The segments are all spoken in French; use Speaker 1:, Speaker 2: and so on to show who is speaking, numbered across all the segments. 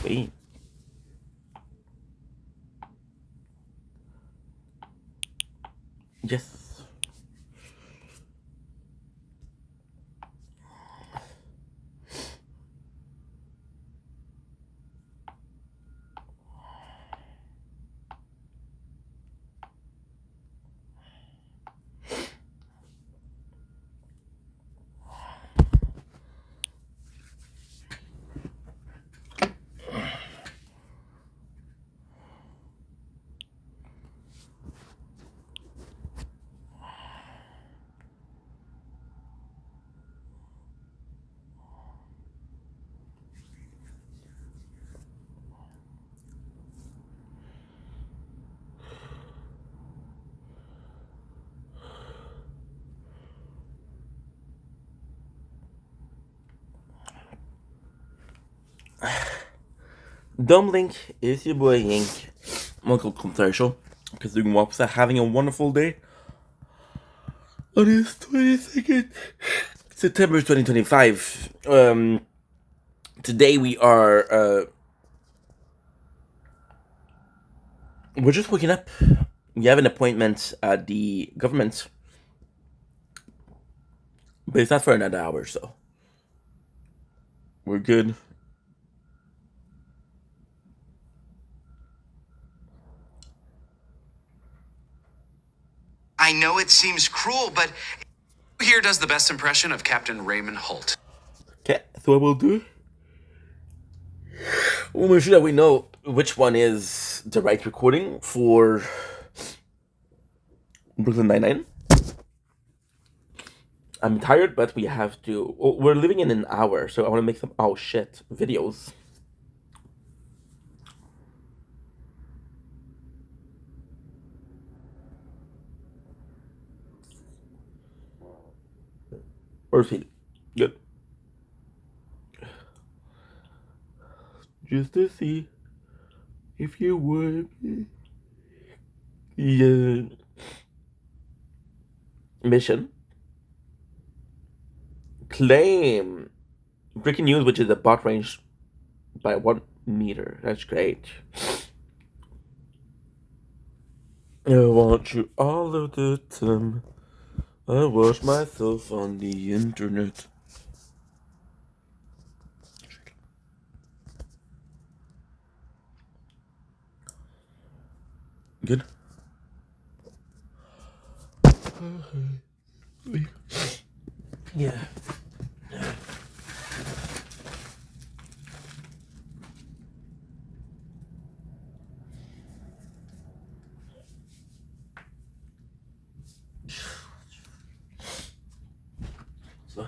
Speaker 1: Wait. Yes. Dumbling is your boy Yank. Uncle Commercial. Because doing what having a wonderful day on this 22nd September 2025. Today we're just waking up. We have an appointment at the government, but it's not for another hour, so we're good.
Speaker 2: I know it seems cruel, but who here does the best impression of Captain Raymond Holt?
Speaker 1: Okay, so what we'll do, we'll make sure that we know which one is the right recording for Brooklyn Nine-Nine. I'm tired, but we have to. We're living in an hour, so I want to make some videos. Or feel good. Just to see if you would. Yeah. Mission. Claim. Breaking news, which is a bot range by 1 meter. That's great. I want you all of the time. I watch myself on the internet. Good. Yeah. So.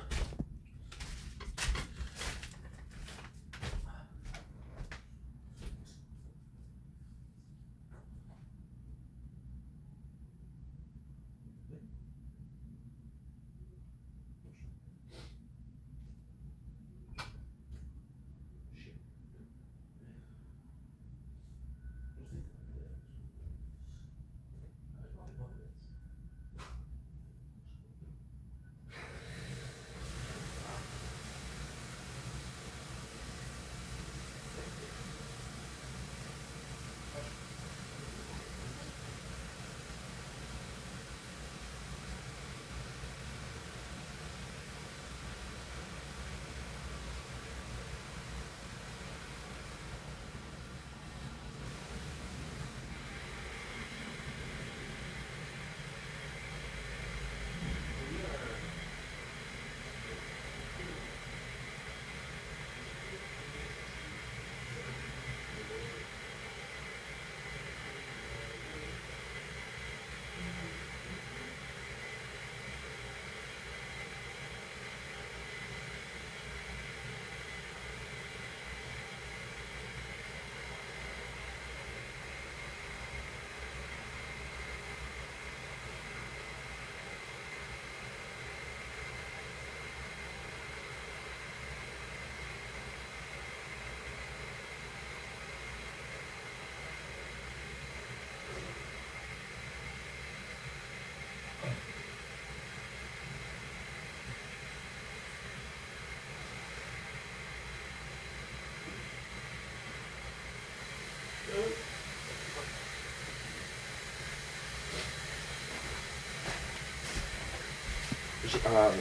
Speaker 1: Yeah.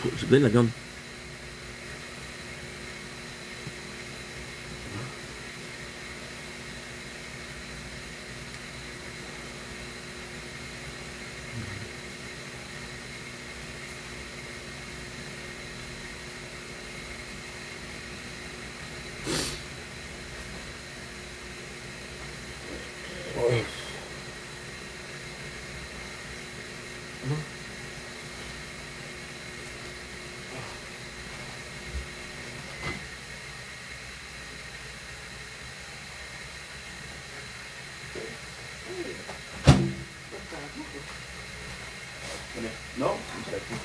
Speaker 1: Oh, j'ai bien la viande. Non, c'est tout.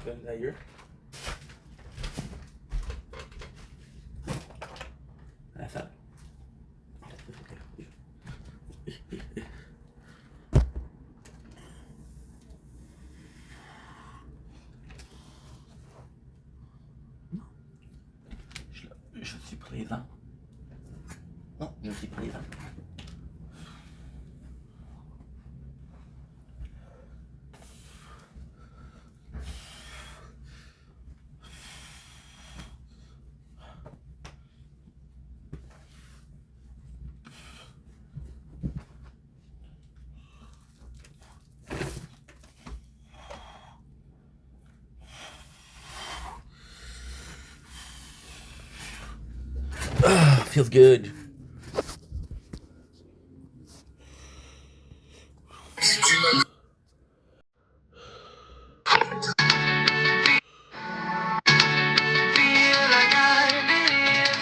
Speaker 1: Gun that year. That's that. Je suis présent. Non, je suis présent. Feels good.
Speaker 3: I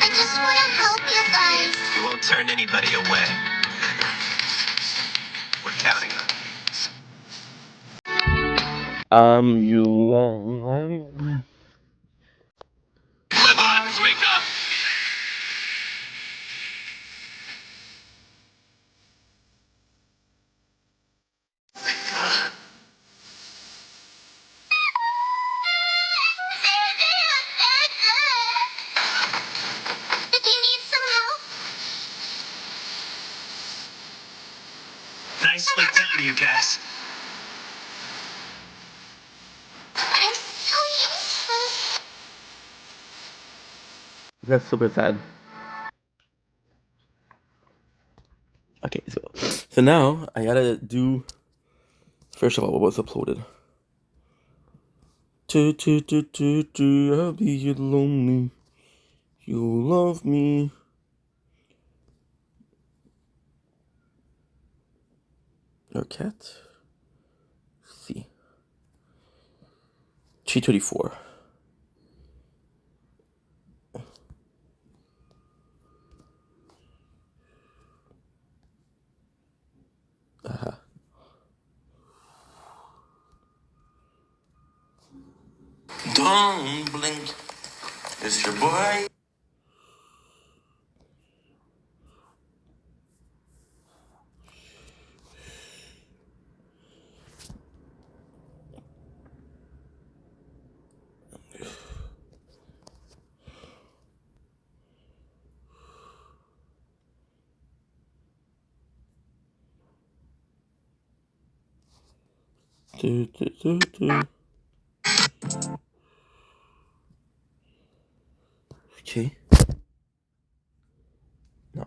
Speaker 3: just want to help you guys.
Speaker 4: We won't turn anybody away. We're counting on
Speaker 1: You.
Speaker 4: Let's wake up!
Speaker 3: Did you need some help?
Speaker 4: Nicely done, you guys.
Speaker 3: I'm so useless.
Speaker 1: That's super sad. Okay, so now I gotta do. First of all, what was uploaded? I'll be you lonely. You love me. Your cat. Let's see. 334.
Speaker 4: Don't blink. It's your boy.
Speaker 1: Okay. No.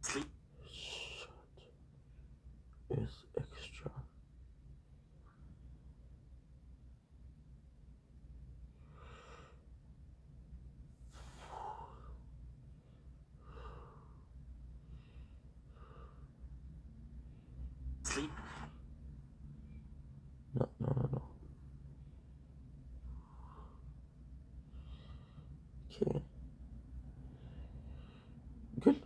Speaker 4: Sleep.
Speaker 1: Is extra.
Speaker 4: Sleep.
Speaker 1: No. Okay. Good.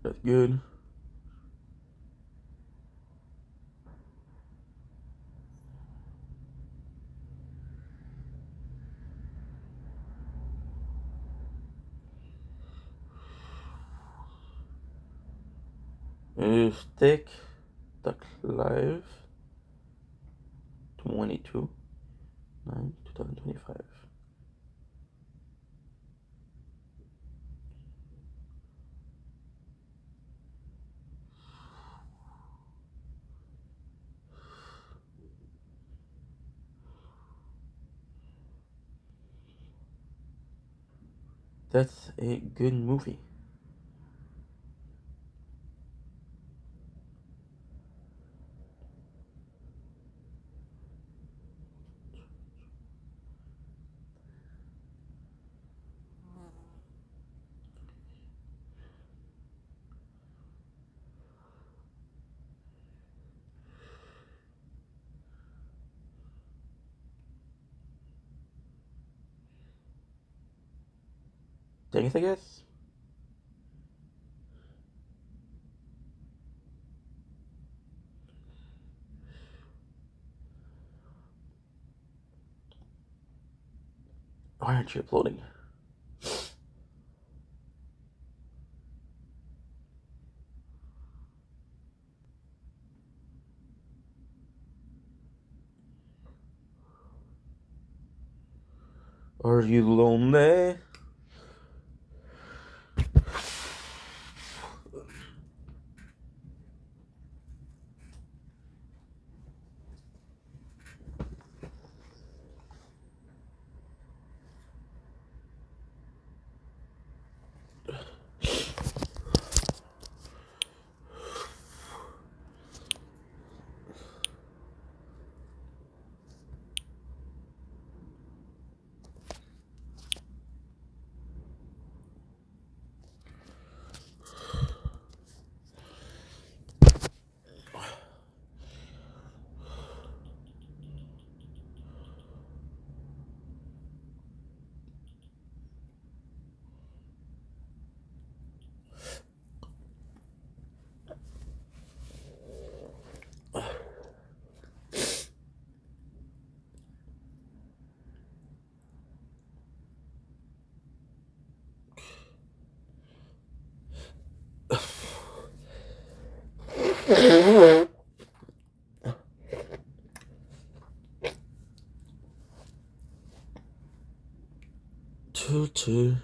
Speaker 1: That's good. Stick Duck Live 22/9/2025. That's a good movie. things, I guess. Why aren't you uploading? Are you lonely? Two.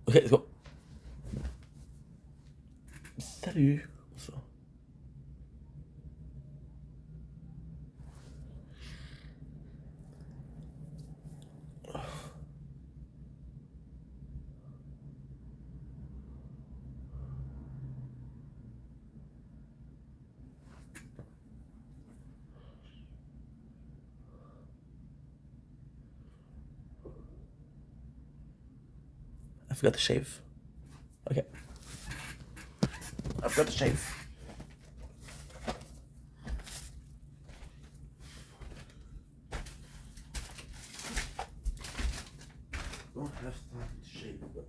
Speaker 1: Ok, let's go. Salut. Bonsoir. I forgot to shave. Okay. I forgot to shave. Don't have time to shave, but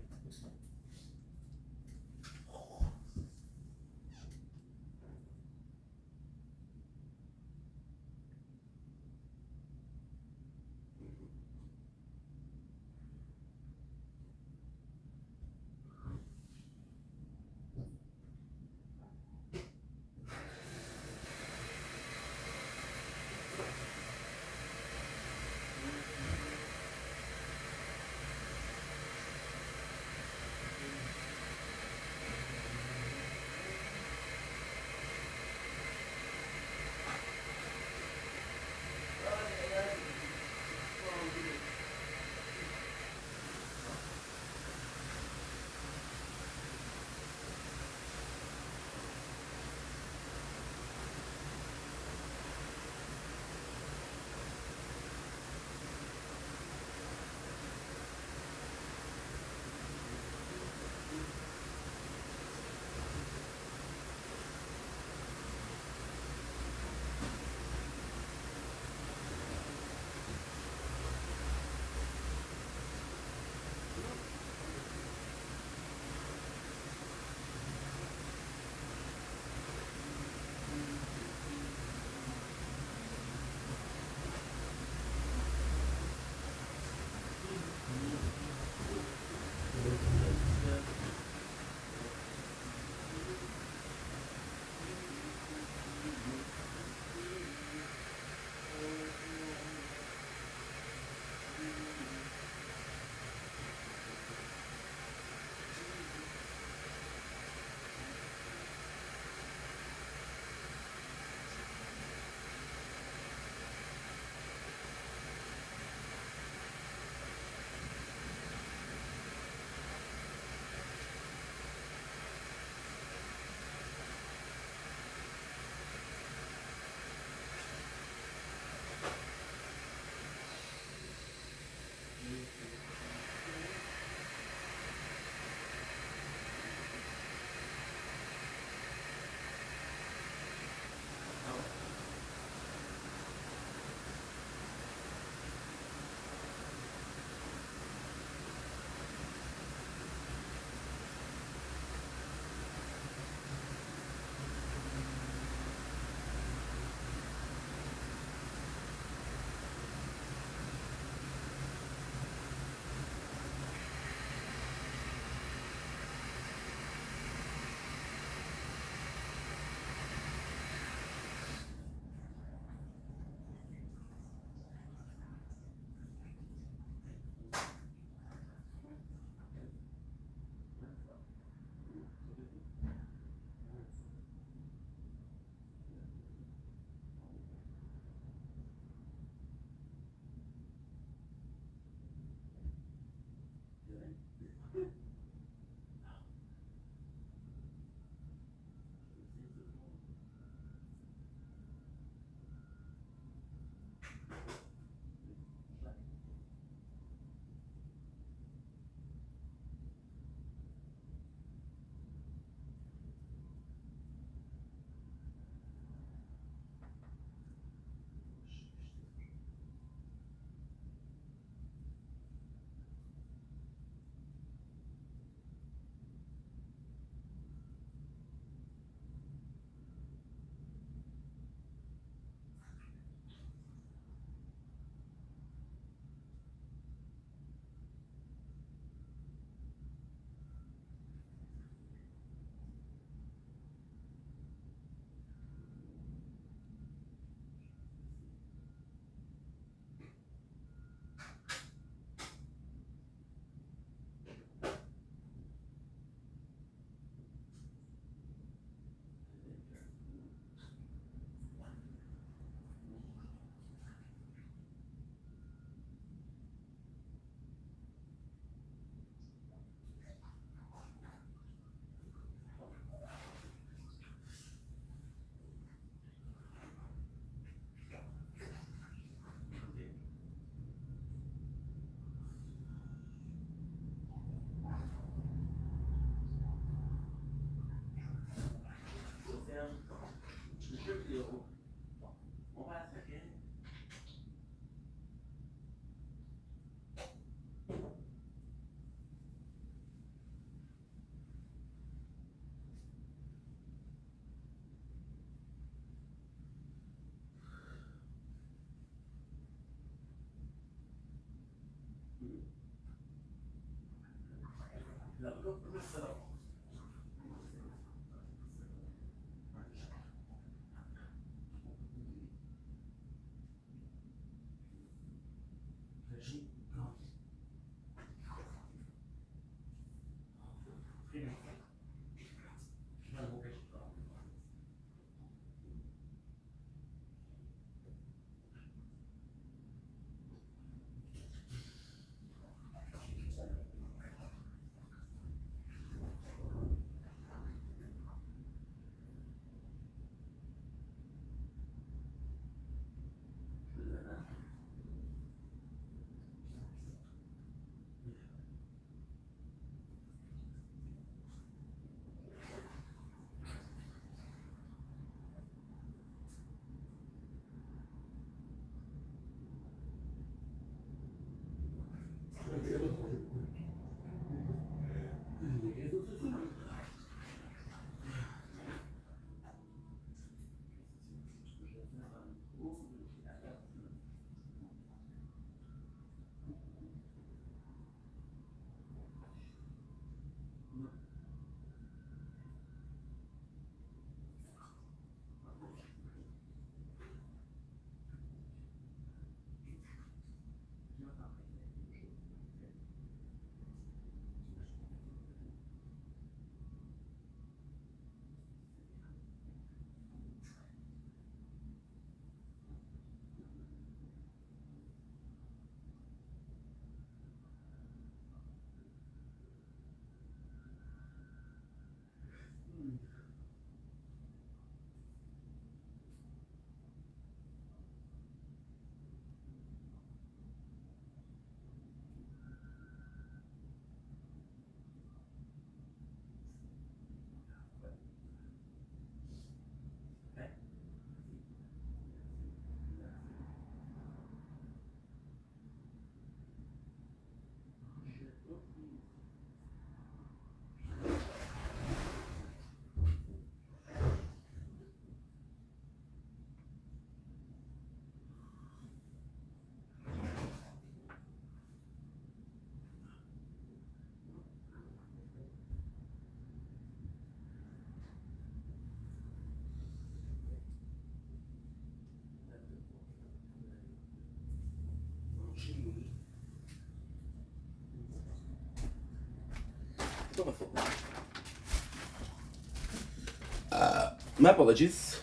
Speaker 1: My apologies.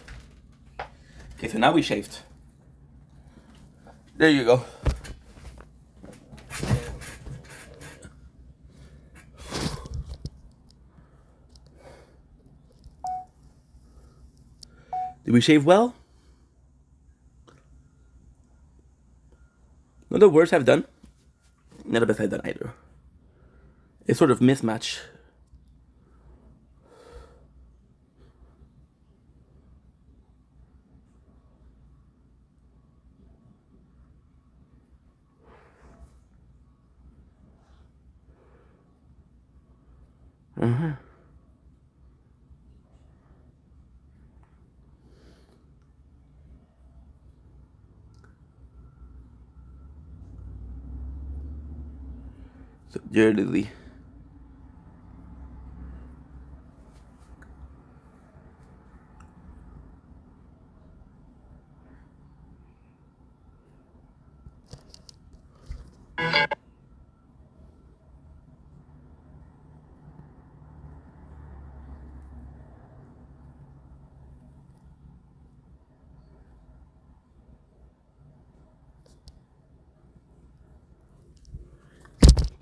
Speaker 1: Okay, so now we shaved. There you go. Did we shave well? Not the worst I've done. Not the best I've done either. It's sort of mismatch. So, dear Lily.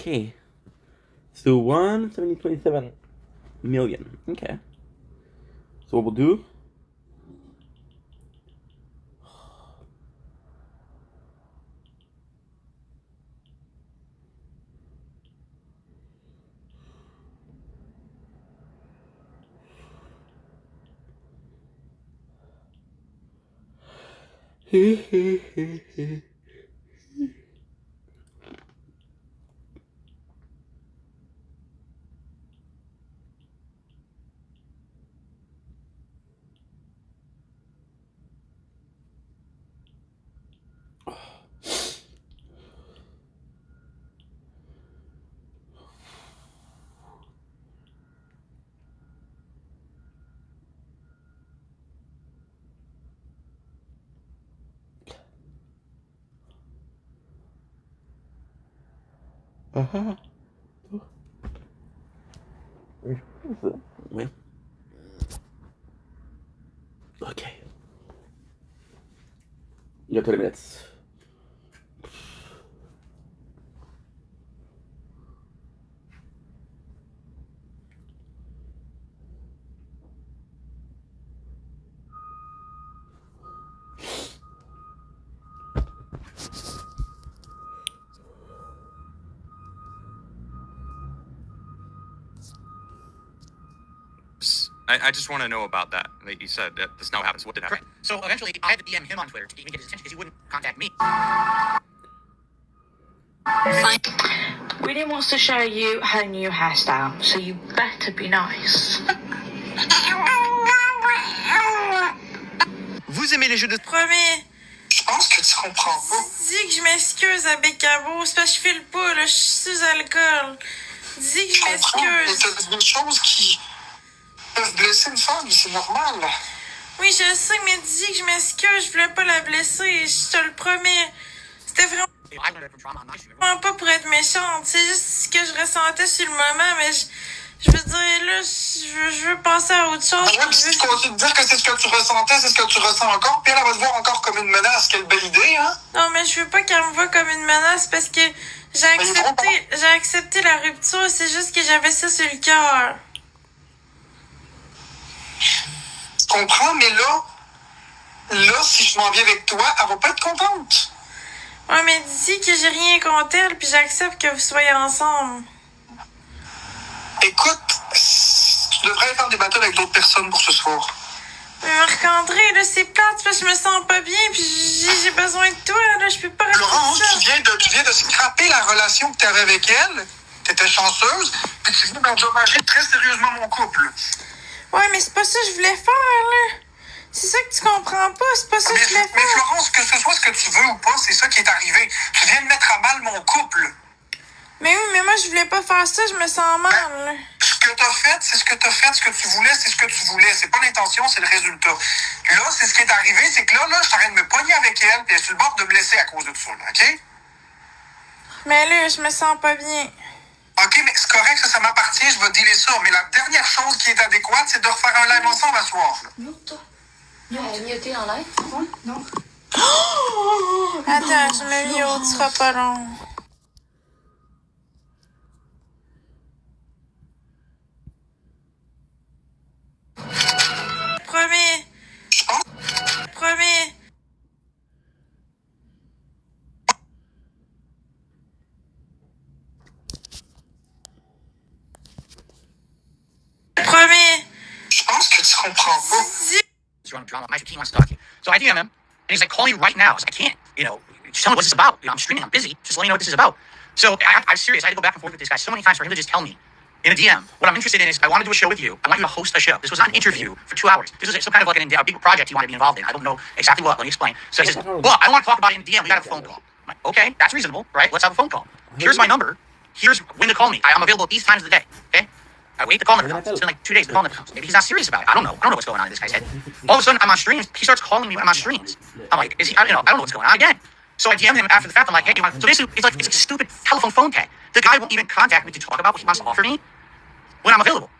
Speaker 1: Okay. So 170.7 million. Okay. So what we'll do. Oui. Ok. Il y a 20 minutes.
Speaker 5: I just want to know about that. Like you said, that's not what happens. What did happen?
Speaker 6: Correct. So eventually, I had to DM him on Twitter to even get his attention because he wouldn't contact me.
Speaker 7: Willie wants to show you her new hairstyle, so you better be nice.
Speaker 2: Vous aimez les jeux de...
Speaker 8: Premier,
Speaker 9: Je pense que tu comprends pas.
Speaker 8: dis que je m'excuse à Bécabo, c'est parce que je file pas, là, je suis sous alcool. Dis que
Speaker 9: Je
Speaker 8: je
Speaker 9: comprends, mais
Speaker 8: m'excuse.
Speaker 9: t'as des choses qui peuvent blesser une femme, c'est normal.
Speaker 8: Oui, je sais, mais dis que je m'excuse, je voulais pas la blesser, je te le promets. C'était vraiment
Speaker 6: I learned it from trauma. I'm not sure.
Speaker 8: pas pour être méchante, c'est juste ce que je ressentais sur le moment, mais je veux dire, là, je veux passer à autre chose.
Speaker 9: Ouais, puis si tu continues de dire que c'est ce que tu ressentais, c'est ce que tu ressens encore, puis elle va te voir encore comme une menace. Quelle belle idée, hein?
Speaker 8: Non, mais je veux pas qu'elle me voie comme une menace parce que j'ai accepté la rupture, c'est juste que j'avais ça sur le cœur.
Speaker 9: Tu comprends, mais là, si je m'en viens avec toi, elle va pas être contente.
Speaker 8: Ouais, mais dis que j'ai rien contre elle, puis j'accepte que vous soyez ensemble.
Speaker 9: Écoute, tu devrais être en débattre avec d'autres personnes pour ce soir.
Speaker 8: Mais Marc-André, là, c'est plate, parce que je me sens pas bien, puis j'ai besoin de toi, là, je peux pas rester
Speaker 9: Laurent,
Speaker 8: seule.
Speaker 9: tu viens de scraper la relation que tu avais avec elle. T'étais chanceuse, puis tu viens d'endommager très sérieusement mon couple.
Speaker 8: Ouais, mais c'est pas ça que je voulais faire, là. C'est ça que tu comprends pas, c'est pas ça que je voulais
Speaker 9: Mais
Speaker 8: faire.
Speaker 9: Florence, que ce soit ce que tu veux ou pas, c'est ça qui est arrivé. Tu viens de mettre à mal mon couple.
Speaker 8: Mais oui, mais moi, je voulais pas faire ça, je me sens mal, là.
Speaker 9: Ce que t'as fait, c'est ce que t'as fait. Ce que tu voulais, c'est ce que tu voulais. C'est pas l'intention, c'est le résultat. Là, c'est ce qui est arrivé, c'est que là, je t'arrête de me pogner avec elle, puis elle est sur le bord de me blesser à cause de ça, là, OK?
Speaker 8: Mais là, je me sens pas bien.
Speaker 9: OK, mais c'est correct, ça m'appartient, je vais dealer ça. Mais la dernière chose qui est adéquate, c'est de refaire un live ensemble à soir. là.
Speaker 8: Attends, je me mis au sera pas long. Premier.
Speaker 9: Je pense
Speaker 8: Premier. Premier.
Speaker 9: Je pense que tu comprends pas.
Speaker 8: Dis
Speaker 6: You're on drama. My team wants to talk to you. So I DM him, and he's like, call me right now. I was like, I can't. Just tell me what's this about. I'm streaming. I'm busy. Just let me know what this is about. So I'm serious. I had to go back and forth with this guy so many times for him to just tell me in a DM. What I'm interested in is I want to do a show with you. I want you to host a show. This was not an interview for 2 hours. This was some kind of like a big project he wanted to be involved in. I don't know exactly what. Let me explain. So he says, well, I want to talk about it in a DM. We got to have a phone call. I'm like, okay, that's reasonable, right? Let's have a phone call. Here's my number. Here's when to call me. I'm available at these times of the day. Okay. I wait, the call never comes. It's been like 2 days, the call never comes. Maybe he's not serious about it. I don't know what's going on in this guy's head. All of a sudden, I'm on streams. He starts calling me when I'm on streams. I'm like, is he? I don't know what's going on again. So I DM him after the fact. I'm like, hey, you want? So basically, it's a stupid telephone phone tag. The guy won't even contact me to talk about what he wants to offer me when I'm available,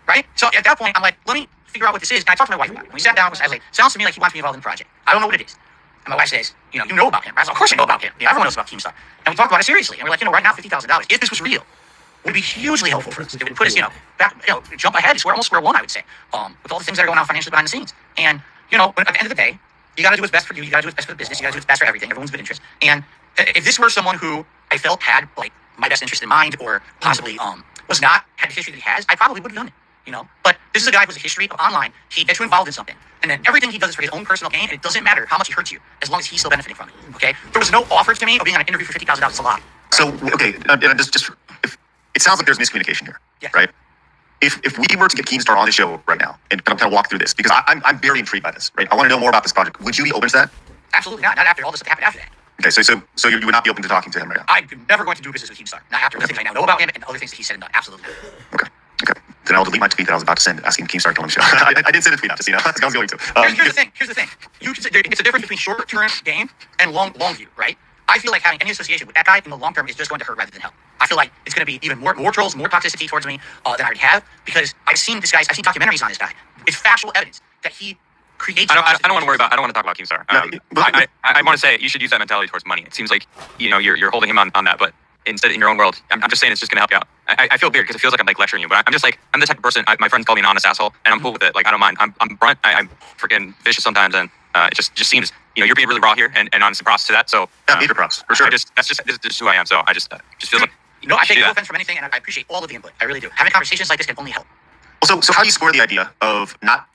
Speaker 6: right? So at that point, I'm like, let me figure out what this is. And I talked to my wife about it. When we sat down, I was like, sounds to me like he wants me involved in the project. I don't know what it is. And my wife says, you know about him. I was like, of course I know about him. Everyone knows about Keemstar. And we talked about it seriously. And we're like, right now, $50,000. If this was real, would be hugely helpful for us. It would put us, back, jump ahead to almost square one, I would say, with all the things that are going on financially behind the scenes. And, at the end of the day, you got to do what's best for you. You got to do what's best for the business. You got to do what's best for everything. Everyone's good interest. And if this were someone who I felt had, like, my best interest in mind or possibly was not, had the history that he has, I probably would have done it. But this is a guy who has a history of online. He gets you involved in something. And then everything he does is for his own personal gain, and it doesn't matter how much he hurts you, as long as he's still benefiting from it. Okay? There was no offer to me of being on an interview for $50,000. It's a lot.
Speaker 10: So, okay, just if it sounds like there's miscommunication here,
Speaker 6: Yes.
Speaker 10: right? If we were to get Keemstar on the show right now and kind of walk through this, because I'm very intrigued by this, right? I want to know more about this project. Would you be open to that?
Speaker 6: Absolutely not. Not after all this stuff happened after that.
Speaker 10: Okay, so you would not be open to talking to him right now?
Speaker 6: I'm never going to do business with Keemstar. Not after the things I now know about him and other things that he said and done. Absolutely not.
Speaker 10: Okay. Then I'll delete my tweet that I was about to send asking Keemstar to come on the show. I didn't send a tweet out, just I was going to.
Speaker 6: Here's the thing. It's a difference between short-term gain and long view, right? I feel like having any association with that guy in the long term is just going to hurt rather than help. I feel like it's going to be even more trolls, more toxicity towards me than I already have, because I've seen documentaries on this guy. It's factual evidence that he creates.
Speaker 5: I don't want to talk about Keemstar. I want to say you should use that mentality towards money. It seems like you're holding him on that, but instead in your own world, I'm just saying it's just gonna help you out. I feel weird because it feels like I'm like lecturing you, but I'm just like, I'm the type of person. My friends call me an honest asshole, and I'm cool with it. Like, I don't mind. I'm blunt. I'm freaking vicious sometimes, and it just seems you're being really raw here, and on some props to that. So
Speaker 10: major props for sure.
Speaker 5: This is who I am. So I just feels like
Speaker 6: I take no offense from anything, and I appreciate all of the input. I really do. Having conversations like this can only help.
Speaker 10: So how do you square the idea of not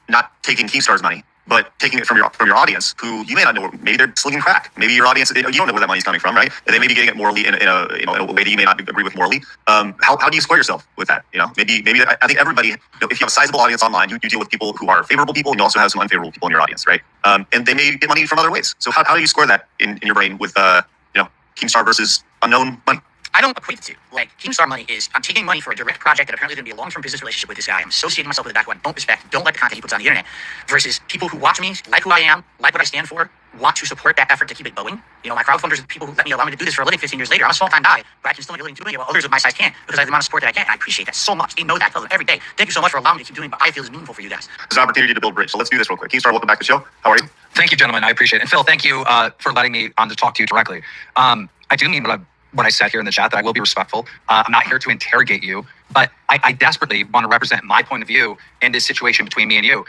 Speaker 10: taking Keemstar's money, but taking it from your audience, who you may not know? Maybe they're slinging crack. Maybe your audience, you don't know where that money's coming from, right? And they may be getting it morally in a way that you may not agree with morally. How do you square yourself with that? Maybe I think everybody, if you have a sizable audience online, you deal with people who are favorable people, and you also have some unfavorable people in your audience, right? And they may get money from other ways. So how do you square that in your brain with Keemstar versus unknown money?
Speaker 6: I don't equate the two. Like, Keemstar money is, I'm taking money for a direct project that apparently is going to be a long-term business relationship with this guy. I'm associating myself with a guy who I don't respect, don't like the content he puts on the internet, versus people who watch me, like who I am, like what I stand for, want to support that effort to keep it going. My crowdfunders are people who allow me to do this for a living 15 years later. I'm a small-time guy, but I can still make a living doing it while others of my size can't, because I have the amount of support that I get, and I appreciate that so much. They know that. I tell them every day. Thank you so much for allowing me to keep doing what I feel is meaningful for you guys.
Speaker 10: There's an opportunity to build a bridge. So let's do this real quick. Keemstar, welcome back to the show. How are you?
Speaker 11: Thank you, gentlemen. I appreciate it. And Phil, thank you for letting me on to talk to you directly. I do mean what I said here in the chat, that I will be respectful. I'm not here to interrogate you, but I desperately want to represent my point of view in this situation between me and you.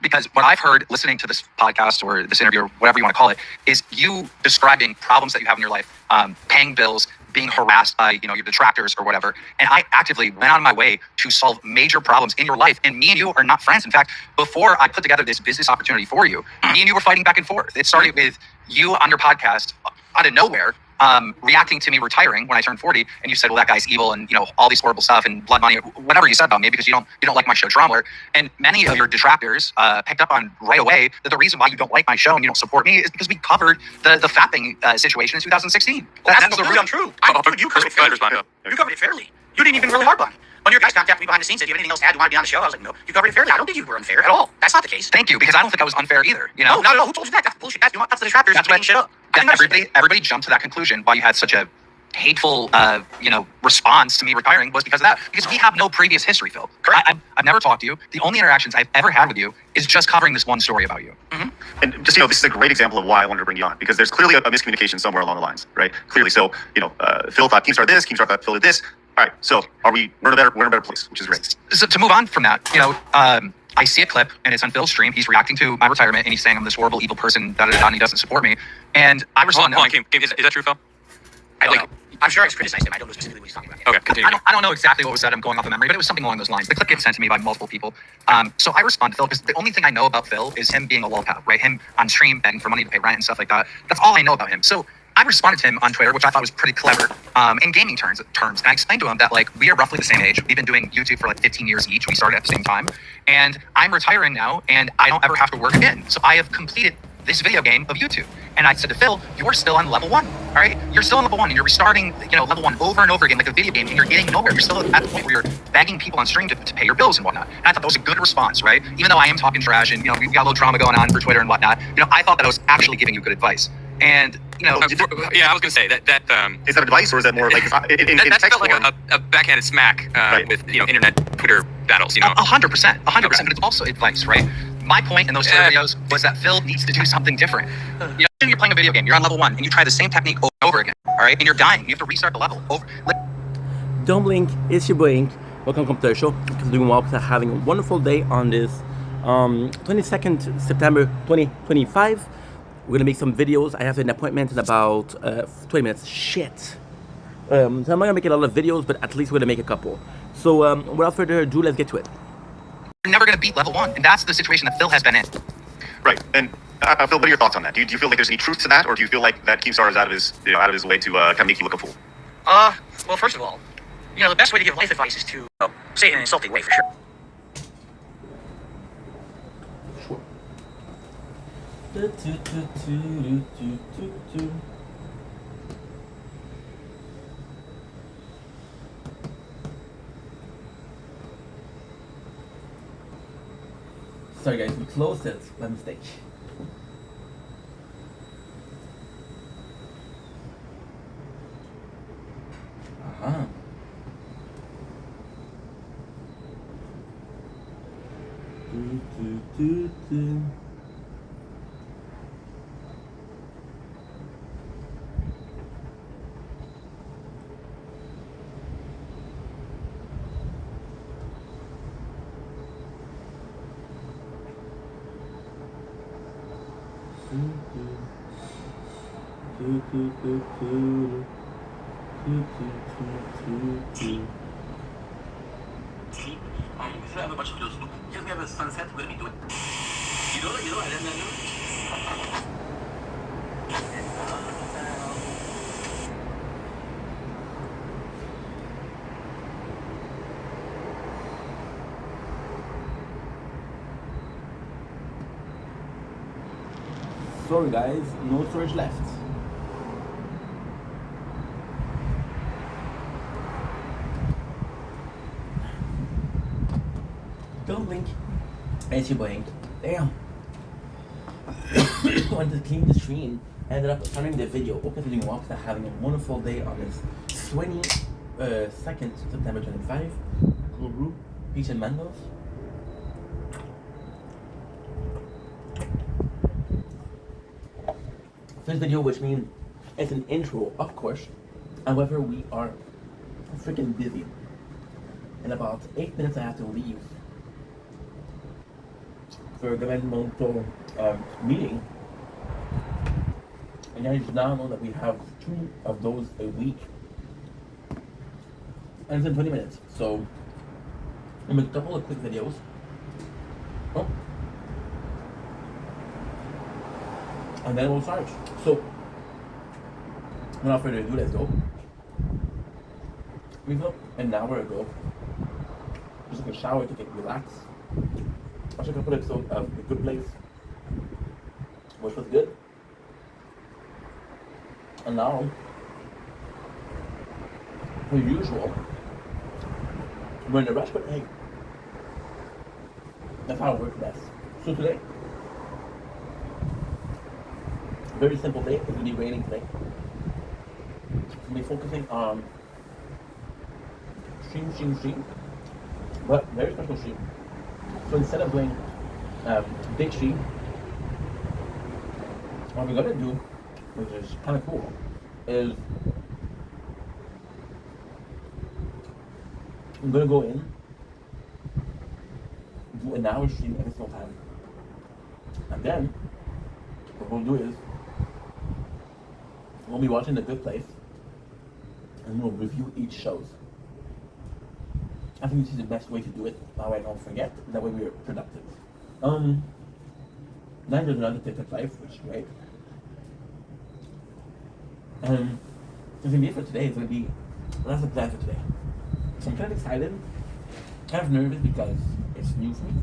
Speaker 11: Because what I've heard listening to this podcast or this interview or whatever you want to call it is you describing problems that you have in your life, paying bills, being harassed by your detractors or whatever. And I actively went out of my way to solve major problems in your life. And me and you are not friends. In fact, before I put together this business opportunity for you, me and you were fighting back and forth. It started with you on your podcast out of nowhere, reacting to me retiring when I turned 40, and you said, well, that guy's evil, and all these horrible stuff and blood money, whatever you said about me, because you don't like my show Drama. And many of your detractors picked up on right away that the reason why you don't like my show and you don't support me is because we covered the fapping situation in 2016. That's the real
Speaker 6: untrue. You covered it fairly. You covered it fairly. You didn't even really harp on it. When your guys contacted me behind the scenes, said, do you have anything else to add? Do you want to be on the show? I was like, no, you covered it fairly. I don't think you were unfair at all. That's not the case.
Speaker 11: Thank you, because I don't think I was unfair either.
Speaker 6: No, not at all. Who told you that? That's bullshit. That's the detractors. That's making shit up.
Speaker 11: Everybody jumped to that conclusion while you had such a hateful, response to me retiring was because of that. Because we have no previous history, Phil.
Speaker 6: Correct.
Speaker 11: I've never talked to you. The only interactions I've ever had with you is just covering this one story about you.
Speaker 6: Mm-hmm.
Speaker 10: And just, this is a great example of why I wanted to bring you on, because there's clearly a miscommunication somewhere along the lines, right? Clearly. So, Phil thought Keemstar this, Keemstar thought Phil did this. All right. So we're in a better place, which is great.
Speaker 11: So to move on from that, I see a clip and it's on Phil's stream. He's reacting to my retirement and he's saying I'm this horrible, evil person, and he doesn't support me. And I respond.
Speaker 5: Hold on, is that true, Phil?
Speaker 6: I'm sure I criticized him. I don't know specifically what he's talking about.
Speaker 5: Okay, continue.
Speaker 11: I don't know exactly what was said. I'm going off of memory, but it was something along those lines. The clip gets sent to me by multiple people. So I respond to Phil because the only thing I know about Phil is him being a lolcat, right? Him on stream begging for money to pay rent and stuff like that. That's all I know about him. So I responded to him on Twitter, which I thought was pretty clever in gaming terms. And I explained to him that we are roughly the same age. We've been doing YouTube for 15 years each. We started at the same time. And I'm retiring now and I don't ever have to work again. So I have completed this video game of YouTube. And I said to Phil, you're still on level 1, all right? You're still on level 1 and you're restarting, level 1 over and over again like a video game and you're getting nowhere. You're still at the point where you're begging people on stream to pay your bills and whatnot. And I thought that was a good response, right? Even though I am talking trash and, we've got a little drama going on for Twitter and whatnot, I thought that I was actually giving you good advice. And,
Speaker 5: yeah, I was gonna say that
Speaker 10: is that advice or is that more like
Speaker 5: that felt like a backhanded smack with internet Twitter battles,
Speaker 11: 100%, but it's also advice, right? My point in those Twitter videos was that Phil needs to do something different. You're playing a video game, you're on level 1, and you try the same technique over and over again, all right? And you're dying. You have to restart the level over.
Speaker 1: Don't blink, it's your blink. Welcome to the show. I'm doing well because I'm having a wonderful day on this 22nd September 2025. We're gonna make some videos. I have an appointment in about 20 minutes. Shit. So I'm not gonna make a lot of videos, but at least we're gonna make a couple. So without further ado, let's get to it.
Speaker 11: You're never gonna beat level 1, and that's the situation that Phil has been in.
Speaker 10: Right. And Phil, what are your thoughts on that? Do you feel like there's any truth to that, or do you feel like that Keemstar is out of his way to kind of make you look a fool?
Speaker 6: Well, first of all, the best way to give life advice is to say it in an insulting way, for sure.
Speaker 1: Sorry guys, we closed it by mistake. Uh-huh.
Speaker 4: We should have a bunch of videos. Because we have a sunset, we're gonna be doing. You know, I didn't know.
Speaker 1: Sorry guys, no storage left. Don't blink. It's your boy. Damn. Wanted to clean the stream. Ended up starting the video. Hope everything walks are having a wonderful day on this 22nd September 25. Cool brew, peach and mangoes. First video, which means it's an intro, of course. However, we are freaking busy. In about 8 minutes, I have to leave for a governmental meeting. And I just now know that we have 2 of those a week. And it's in 20 minutes. So, I'll make a couple of quick videos. Oh. And then we'll start. So, without further ado, let's go. We took an hour ago. Just took a shower to get relaxed. I took a couple episodes of The Good Place, which was good. And now, per usual, we're in a rush, but hey, that's how it works best. So today, very simple day. It's gonna be raining today. I'm gonna be focusing on stream, but very special stream. So instead of doing big stream, what we're gonna do, which is kind of cool, is I'm gonna go in, do an hour stream every single time, and then what we'll do is we'll be watching The Good Place, and we'll review each shows. I think this is the best way to do it. That way I don't forget. That way we're productive. Then there's another TikTok live, which is great. And it's gonna be it for today. It's gonna be that's the plan for today. So I'm kind of excited, kind of nervous because it's new for me.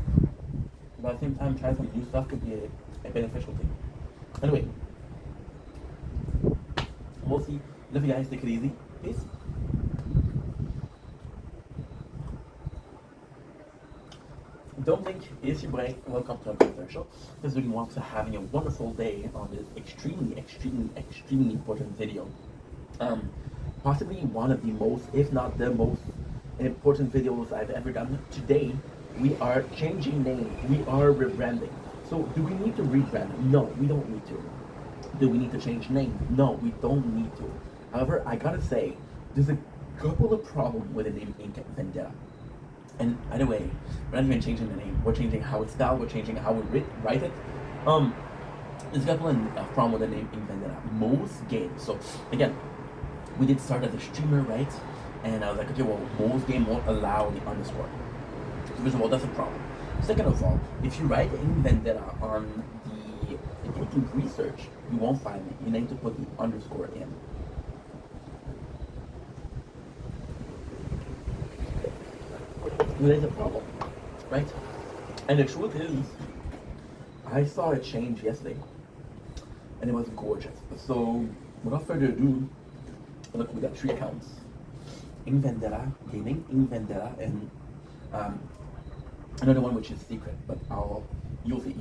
Speaker 1: But at the same time, trying some new stuff could be a beneficial thing. Anyway, we'll see. Love you guys. Take it easy. Peace. Don't blink, it's your brain. Welcome to our commercial. This is Walks are having a wonderful day on this extremely important video. Possibly one of the most, if not the most important videos I've ever done. Today, we are changing name. We are rebranding. So, do we need to rebrand? No, we don't need to. Do we need to change name? No, we don't need to. However, I gotta say, there's a couple of problems with the name Ink Vendetta. And either way, we're not even changing the name. We're changing how it's spelled. We're changing how we write it. There's a couple of problem with the name Ink Vendetta. Most games. So again, we did start as a streamer, right? And I was like, okay, well, most game won't allow the underscore. So first of all, that's a problem. Second of all, if you write Ink Vendetta on the YouTube research, you won't find it. You need to put the underscore in. There's a problem, right? And the truth is, I saw a change yesterday, and it was gorgeous. So, without further ado, look, we got 3 accounts: Ink Vendetta Gaming, Ink Vendetta, and another one which is secret. But you'll see.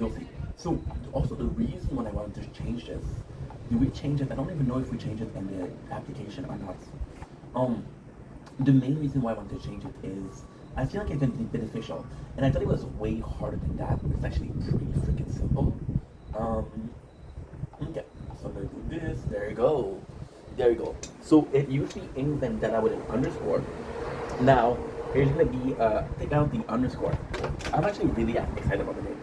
Speaker 1: So, also the reason when I wanted to change this, do we change it? I don't even know if we change it in the application or not. The main reason why I wanted to change it is I feel like it's going to be beneficial. And I thought it was way harder than that. It's actually pretty freaking simple. Okay, so I'm going to do this. There you go. There you go. So it used to be Ink Vendetta with an underscore. Now, here's going to be, take out the underscore. I'm actually really excited about the name.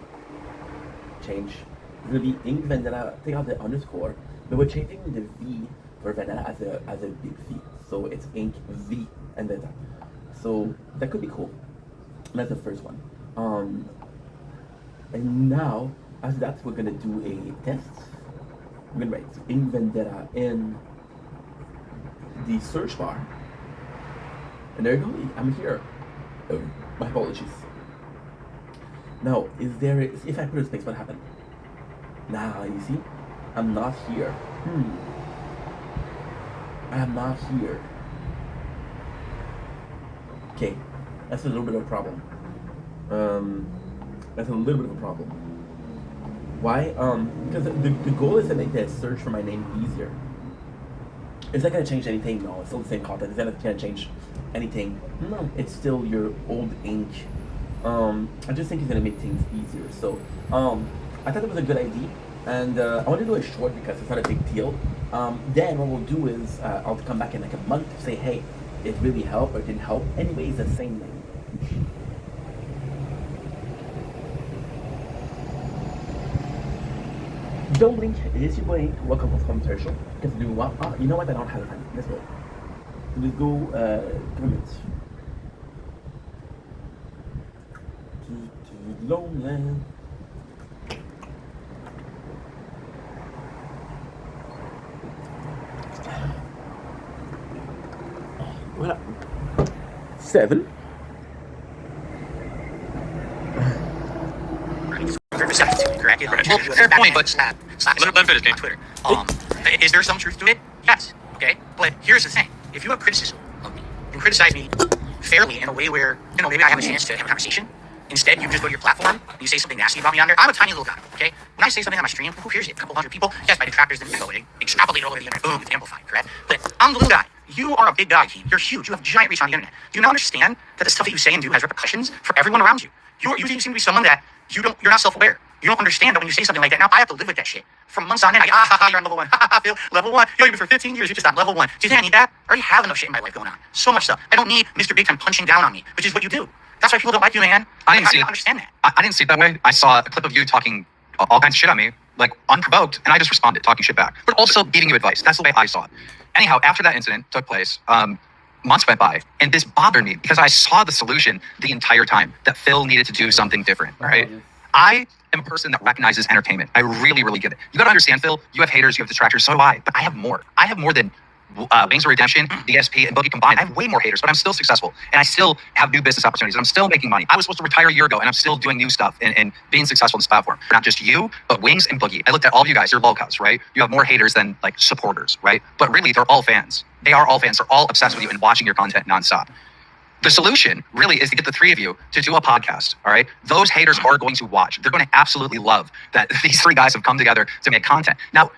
Speaker 1: Change. It's going to be Ink Vendetta, take out the underscore. But we're changing the V for Vendetta as a big V. So it's Ink V and Vendetta. So that could be cool. And that's the first one. And now, after that, we're gonna do a test. We're gonna write Ink Vendetta in the search bar. And there you go, I'm here. Oh, my apologies. Now, if I put a space, what happened? Now, you see? I'm not here. I am not here. Okay, that's a little bit of a problem. That's a little bit of a problem. Why? Because the goal is to make the search for my name easier. Is that gonna change anything? No, it's still the same content. Is that gonna change anything? No, it's still your old ink. I just think it's gonna make things easier. So, I thought it was a good idea, and I want to do it short because it's not a big deal. Then what we'll do is I'll come back in like a month to say, hey, it really helped or it didn't help. Anyway, it's the same thing. Don't blink, it is your boy Ink. Welcome to From Tertial. Because do what? You know what? I don't have time. Let's go. Let's go, comments. To Lonely. What up? 7.
Speaker 6: Correct? Well, fair point, but slap
Speaker 5: Let him finish,
Speaker 6: on Twitter. Is there some truth to it? Yes. Okay, but here's the thing: if you have criticism of me and criticize me fairly in a way where maybe I have a chance to have a conversation, instead you just go to your platform and you say something nasty about me on there. I'm a tiny little guy. Okay, when I say something on my stream, who hears it? A couple hundred people. Yes, my detractors then go and extrapolate all over the internet. Boom, it's amplified. Correct? But I'm the little guy. You are a big guy, team. You're huge. You have giant reach on the internet. Do you not understand that the stuff that you say and do has repercussions for everyone around you? You seem to be someone that you're not self-aware. You don't understand that when you say something like that, now I have to live with that shit. For months on end, you're on level 1. Phil, level 1. You've been for 15 years, you're just on level 1. Do you think I need that? I already have enough shit in my life going on. So much stuff. I don't need Mr. Big Time punching down on me, which is what you do. That's why people don't like you, man. I didn't understand that.
Speaker 11: I didn't see it that way. I saw a clip of you talking all kinds of shit on me, like unprovoked, and I just responded, talking shit back, but also giving you advice. That's the way I saw it. Anyhow, after that incident took place, months went by, and this bothered me because I saw the solution the entire time, that Phil needed to do something different, right? I am a person that recognizes entertainment. I really, really get it. You got to understand, Phil, you have haters, you have detractors, so do I, but I have more. I have more than Wings of Redemption, DSP, and Boogie combined. I have way more haters, but I'm still successful, and I still have new business opportunities, and I'm still making money. I was supposed to retire a year ago, and I'm still doing new stuff and being successful in this platform. Not just you, but Wings and Boogie. I looked at all of you guys, you're lolcows, right? You have more haters than like supporters, right? But really, they're all fans. They are all fans. They're all obsessed with you and watching your content nonstop. The solution really is to get the three of you to do a podcast, all right? Those haters are going to watch. They're going to absolutely love that these three guys have come together to make content. Now,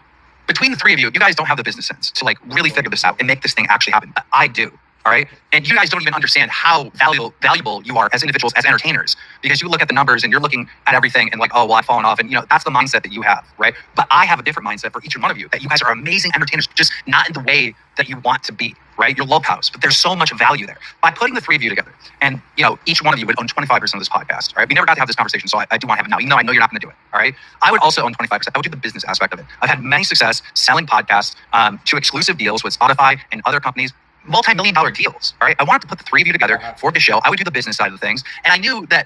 Speaker 11: between the three of you, you guys don't have the business sense to like really figure this out and make this thing actually happen. I do, all right? And you guys don't even understand how valuable you are as individuals, as entertainers, because you look at the numbers and you're looking at everything and like, oh, well, I've fallen off. And that's the mindset that you have, right? But I have a different mindset for each and one of you, that you guys are amazing entertainers, just not in the way that you want to be, right? You're lolcows, but there's so much value there. By putting the three of you together, and each one of you would own 25% of this podcast, all right? We never got to have this conversation, so I do want to have it now, even though I know you're not going to do it, all right? I would also own 25%. I would do the business aspect of it. I've had many success selling podcasts to exclusive deals with Spotify and other companies, multi-million-dollar deals, all right? I wanted to put the three of you together for the show. I would do the business side of things, and I knew that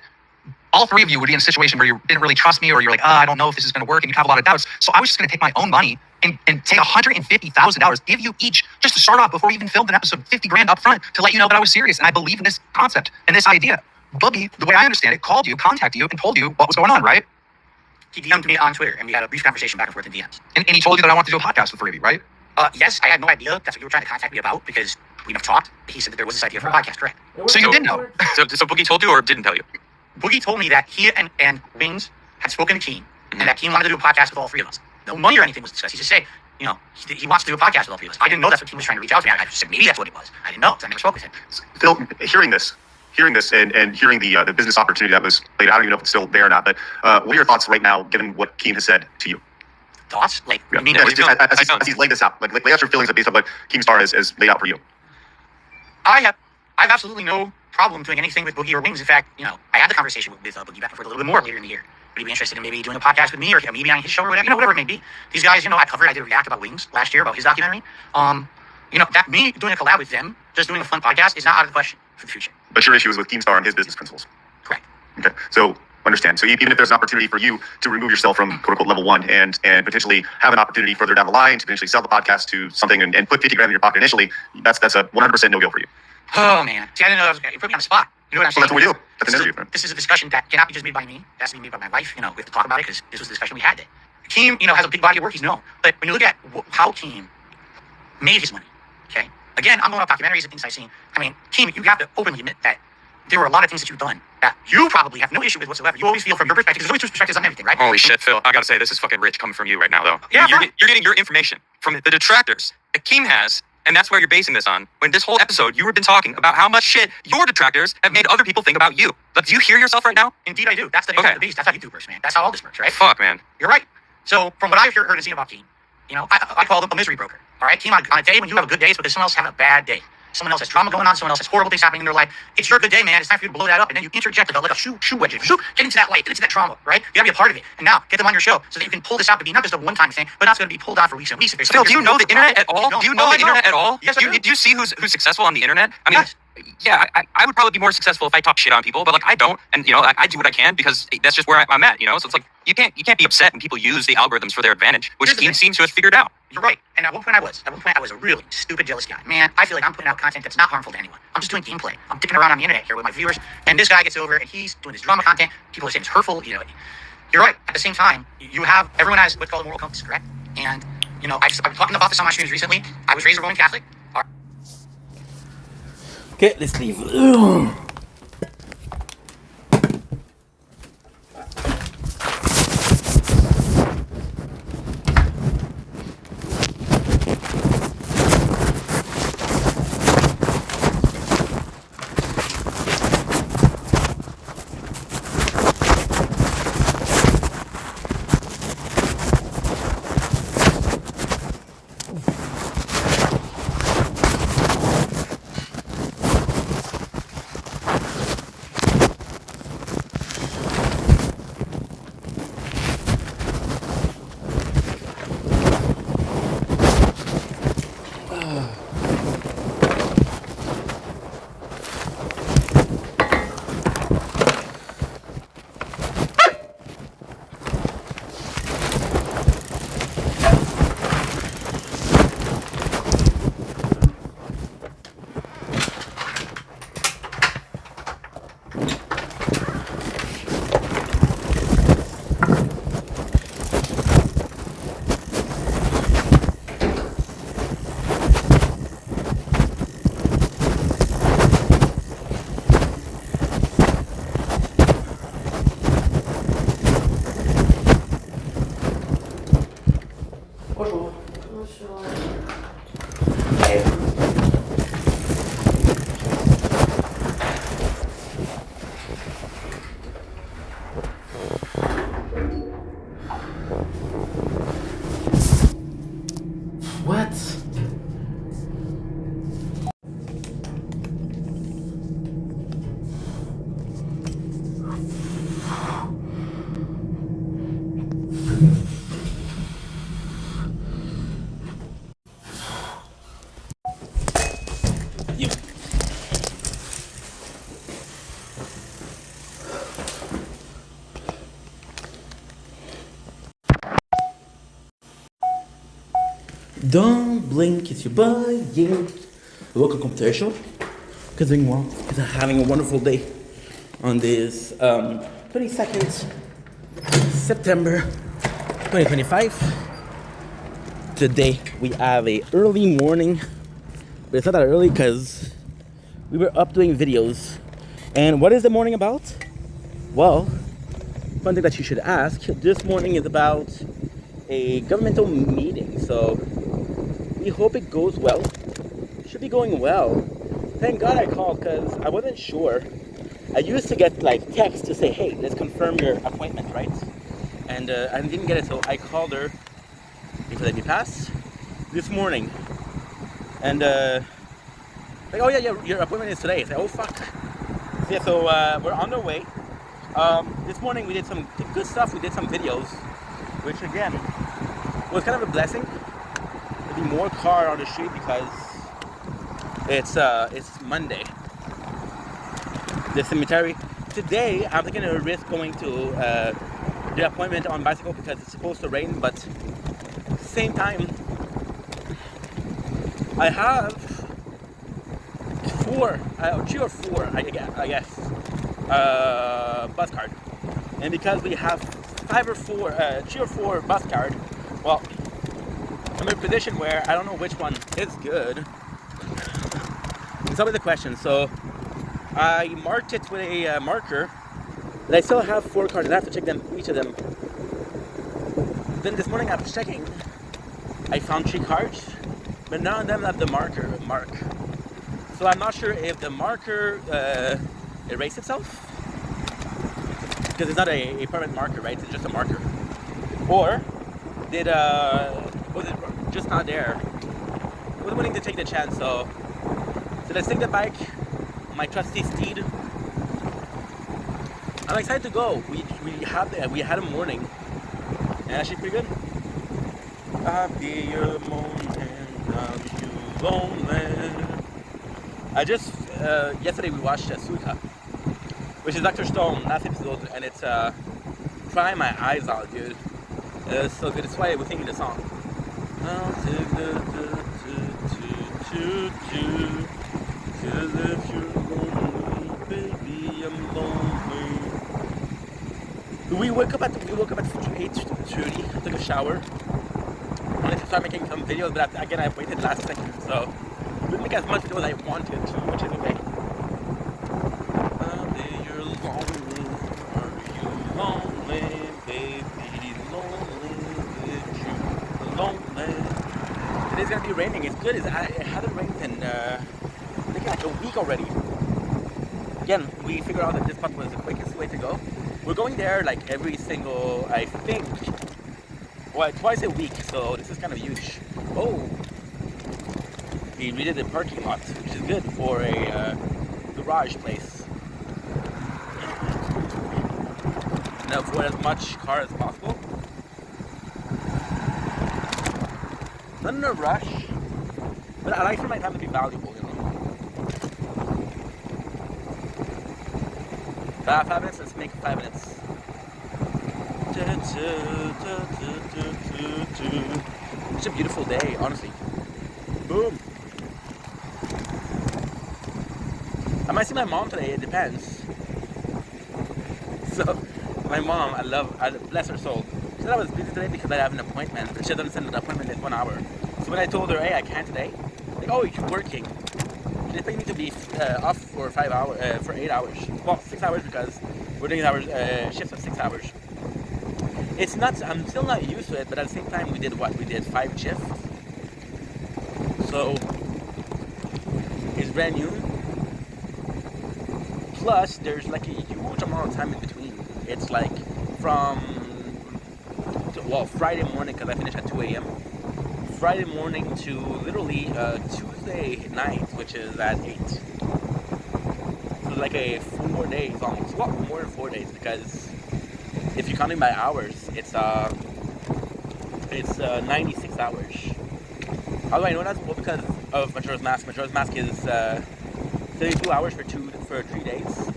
Speaker 11: all three of you would be in a situation where you didn't really trust me, or you're like, I don't know if this is going to work, and you have a lot of doubts. So I was just going to take my own money and take $150,000, give you each, just to start off before we even filmed an episode, $50,000 up front to let you know that I was serious and I believe in this concept and this idea. Boogie, the way I understand it, called you, contacted you, and told you what was going on, right?
Speaker 6: He DM'd me on Twitter, and we had a brief conversation back and forth in DMs.
Speaker 11: And he told you that I wanted to do a podcast with the three of you, right?
Speaker 6: Yes, I had no idea that's what you were trying to contact me about, because we never talked. He said that there was this idea for a podcast, correct?
Speaker 11: So you did know.
Speaker 5: So Boogie told you or didn't tell you?
Speaker 6: Boogie told me that he and Wings had spoken to Keen, and that Keen wanted to do a podcast with all three of us. No money or anything was discussed. He just said, he wants to do a podcast with all three of us. I didn't know that's what Keen was trying to reach out to me. I just said maybe that's what it was. I didn't know because I never spoke with him.
Speaker 10: Phil, hearing this, hearing this and hearing the business opportunity that was laid out, I don't even know if it's still there or not, but what are your thoughts right now, given what Keem has said to you?
Speaker 6: Thoughts? Like,
Speaker 10: Yeah,
Speaker 6: you mean,
Speaker 10: as he's laid this out, like lay out your feelings based on what Keemstar has laid out for you.
Speaker 6: I have absolutely no problem doing anything with Boogie or Wings. In fact, I had the conversation with Boogie back and forth a little bit more later in the year. Would he be interested in maybe doing a podcast with me or maybe on his show or whatever, whatever it may be. These guys, I did a react about Wings last year about his documentary. That me doing a collab with them, just doing a fun podcast is not out of the question for the future.
Speaker 10: But your issue is with Keemstar and his business principles.
Speaker 6: Correct.
Speaker 10: Okay, so understand. So even if there's an opportunity for you to remove yourself from quote unquote level one and potentially have an opportunity further down the line to potentially sell the podcast to something and put 50 grand in your pocket initially, that's a 100% no go for you.
Speaker 6: Oh man, see, I didn't know you put me on the spot. You know what I'm saying?
Speaker 10: Well, that's what we do. That's an interview.
Speaker 6: This is a discussion that cannot be just made by me. It has to be made by my wife. We have to talk about it because this was the discussion we had. Keem, has a big body of work. He's known. But when you look at how Keem made his money, okay? Again, I'm going off documentaries and things I've seen. I mean, Keem, you have to openly admit that there were a lot of things that you've done that you probably have no issue with whatsoever. You always feel from your perspective, because there's always two perspectives on everything, right?
Speaker 5: Holy shit, Phil. I gotta say, this is fucking rich coming from you right now, though.
Speaker 6: Yeah,
Speaker 5: you're getting your information from the detractors that Keem has, and that's where you're basing this on. When this whole episode, you have been talking about how much shit your detractors have made other people think about you. Like, do you hear yourself right now?
Speaker 6: Indeed, I do. That's the nature of the beast. That's how YouTube works, man. That's how all this works, right?
Speaker 5: Fuck, man.
Speaker 6: You're right. So, from what I've heard and seen about Keem, I call them a misery broker. All right, Keem, on a day when you have a good day, it's because someone else having a bad day. Someone else has drama going on. Someone else has horrible things happening in their life. It's your good day, man. It's time for you to blow that up, and then you interject like a shoe wedge. Get into that light. Get into that trauma, right? You gotta be a part of it. And now get them on your show so that you can pull this out to be not just a one-time thing, but now it's going to be pulled on for weeks and weeks.
Speaker 5: Phil, do you know the internet at all? Do you know the internet at all?
Speaker 6: Yes, I do.
Speaker 5: Do you see who's successful on the internet? I mean, yeah, I would probably be more successful if I talk shit on people, but like I don't, and I do what I can because that's just where I'm at. So it's like you can't be upset when people use the algorithms for their advantage, which Keem seems to have figured out.
Speaker 6: You're right. And at one point I was a really stupid, jealous guy. Man, I feel like I'm putting out content that's not harmful to anyone. I'm just doing gameplay. I'm dicking around on the internet here with my viewers, and this guy gets over and he's doing this drama content. People are saying it's hurtful. You're right. At the same time, everyone has what's called a moral compass, correct? And I've been talking about this on my streams recently. I was raised a Roman Catholic.
Speaker 1: Okay, let's leave. What? Yep. Don't blink, it's your boy, yeah. Local competition. Because doing well. Because I'm having a wonderful day on this 22nd September 2025. Today we have a early morning, but it's not that early because we were up doing videos. And what is the morning about? Well, one thing that you should ask, this morning is about a governmental meeting, so we hope it goes well. It should be going well.
Speaker 12: thank God I called because I wasn't sure. I used to get like texts to say, hey, let's confirm your appointment, right? And I didn't get it, so I called her if let me pass this morning. And like, oh yeah, your appointment is today. I said, oh fuck. So, yeah, so we're on the way. This morning we did some good stuff. We did some videos, which again was kind of a blessing. There'll be more car on the street because it's Monday. The cemetery. Today I'm taking a risk going to the appointment on bicycle because it's supposed to rain, but same time I have 3 or 4 I guess bus card, and because we have 3 or 4 bus card, well, I'm in a position where I don't know which one is good. It's always a question. So I marked it with a marker, and I still have 4 cards. I have to check them, each of them. Then this morning after checking, I found 3 cards, but none of them have the mark. So I'm not sure if the marker erased itself, because it's not a permanent marker, right? It's just a marker. Or was it just not there? I was willing to take the chance, so let's take the bike, my trusty steed. I'm excited to go. We had a morning, and actually pretty good. I'll be your morning, I'll be you lonely. I just yesterday we watched Suika, which is Dr. Stone last episode, and it's crying my eyes out, dude. It's so good. That's why we're singing the song. I'll take cause if you're lonely, baby, I'm lonely. We woke up at 8:30. Took a shower. I wanted to start making some videos, but again I waited last second, so I didn't make as much videos as I wanted to, which is okay. You're lonely, are you lonely, baby, lonely, is you lonely? Today's gonna be raining. It's good. It hasn't rained in like a week already. Again, we figured out that this spot was the quickest way to go. We're going there like every single, I think, well, twice a week, so this is kind of huge. Oh, we redid the parking lot, which is good for a garage place. Now, for as much car as possible. Not in a rush, but I like for my time to be valuable, you know. 5 minutes, let's make 5 minutes. It's a beautiful day, honestly. Boom. I might see my mom today, it depends. So, my mom, I bless her soul. She said I was busy today because I have an appointment, but she doesn't send an appointment in 1 hour. So when I told her, hey, I can't today, like, oh, you're working. They expect me to be off for 5 hours, for 8 hours. Well, 6 hours because we're doing shifts of 6 hours. It's not, I'm still not used to it, but at the same time, we did what? We did 5 shifts. So, it's brand new. Plus, there's like a huge amount of time in between. It's like from, Friday morning, because I finish at 2 a.m. Friday morning to literally Tuesday night, which is at 8. So like a 4 days almost. Well, more than 4 days, because if you're counting by hours, it's 96 hours. How do I know that? Well, because of Majora's Mask. Majora's Mask is 32 hours for 3 days.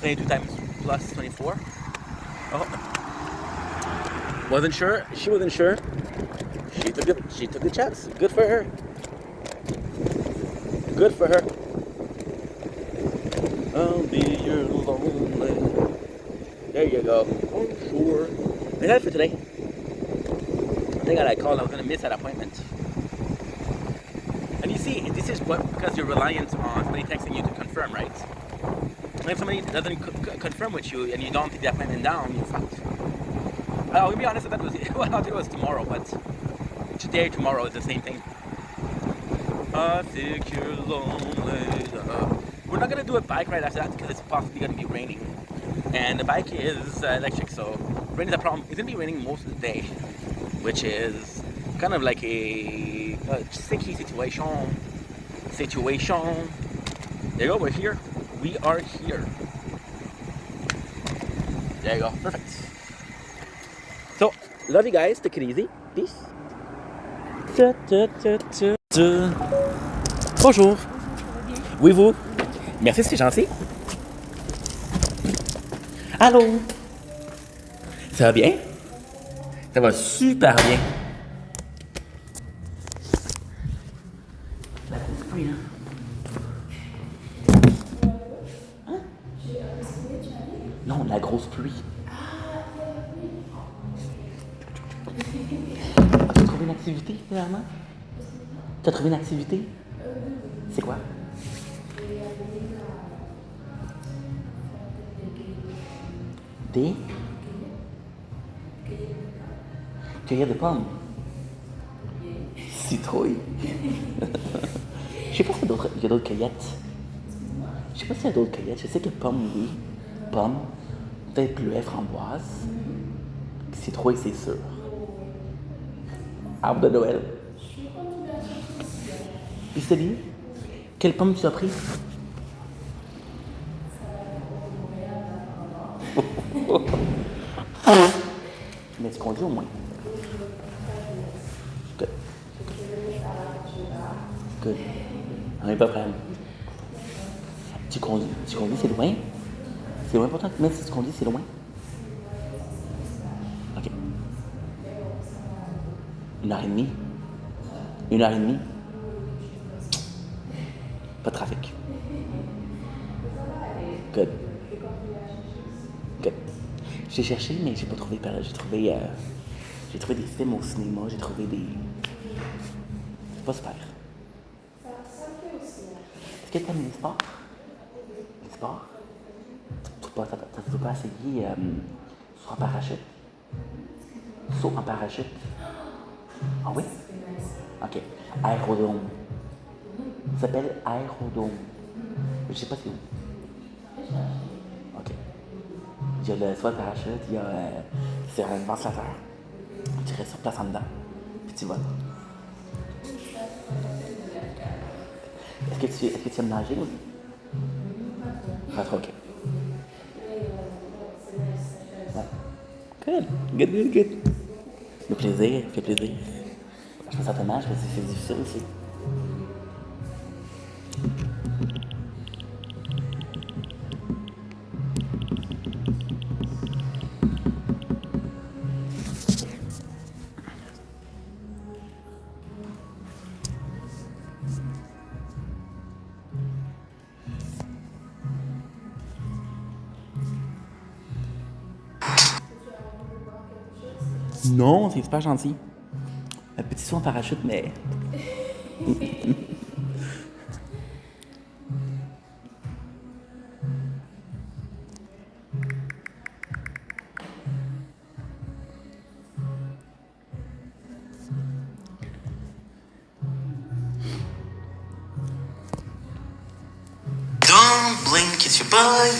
Speaker 12: 22 times plus 24. Oh, wasn't sure. She wasn't sure. She took the chance. Good for her. Good for her. I'll be your lonely. There you go. Oh, sure. And that's for today. Thank God I called. I was going to miss that appointment. And you see, this is because you're reliant on somebody texting you to confirm, right? And if somebody doesn't confirm with you and you don't take the appointment down, you're fucked. I'll be honest, that was, well, I thought it was tomorrow, but today or tomorrow is the same thing. a secure lonely love. We're not gonna do a bike ride after that because it's possibly gonna be raining, and the bike is electric, so rain is a problem. It's gonna be raining most of the day, which is kind of like a sticky situation. There you go. We're here. We are here. There you go. Perfect. So, love you guys. Take it easy. Peace. Bonjour. Oui, vous. Merci, c'est gentil. Allô. Ça va bien? Ça va super bien. La grosse pluie, hein? Hein? Non, la grosse pluie. As-tu trouvé une activité, finalement? Tu as trouvé une activité? C'est quoi? Des? Cueillir des pommes. Citrouille. Je sais pas s'il y a d'autres cueillettes. Je sais pas s'il y a d'autres cueillettes. Je sais que pommes, oui. Pommes. Peut-être bleuet, framboise. Citrouille, c'est sûr. Arbre de Noël. Puis c'est bien. Quelle pomme tu as pris? Mais tu conduis au moins. Good. Good. On n'est pas prêt. Tu conduis, c'est loin? C'est loin pour toi? Même si tu conduis, c'est loin? Ok. 1h30? 1h30? Pas de trafic. Good. Good. J'ai cherché, mais j'ai pas trouvé. J'ai trouvé des films au cinéma, j'ai trouvé des. C'est pas super. Est-ce que t'aimes les sports? Les sports? Tu peux pas essayer saut en parachute? Saut en parachute? Ah oui? Ok. Aérodrome. Ça s'appelle aérodrome. Je sais pas c'est où. Ok. Il y a le saut en parachute, il y a. C'est un ventilateur. Tu restes sur place en dedans. Puis tu voles. Est-ce que tu aimes nager aussi? Pas trop, ok. Ouais. Good. Le plaisir, fait plaisir. Je pense certainement, parce que c'est difficile aussi. Non, c'est super gentil. Un petit saut en parachute, mais.
Speaker 2: Don't blink, it's your boy.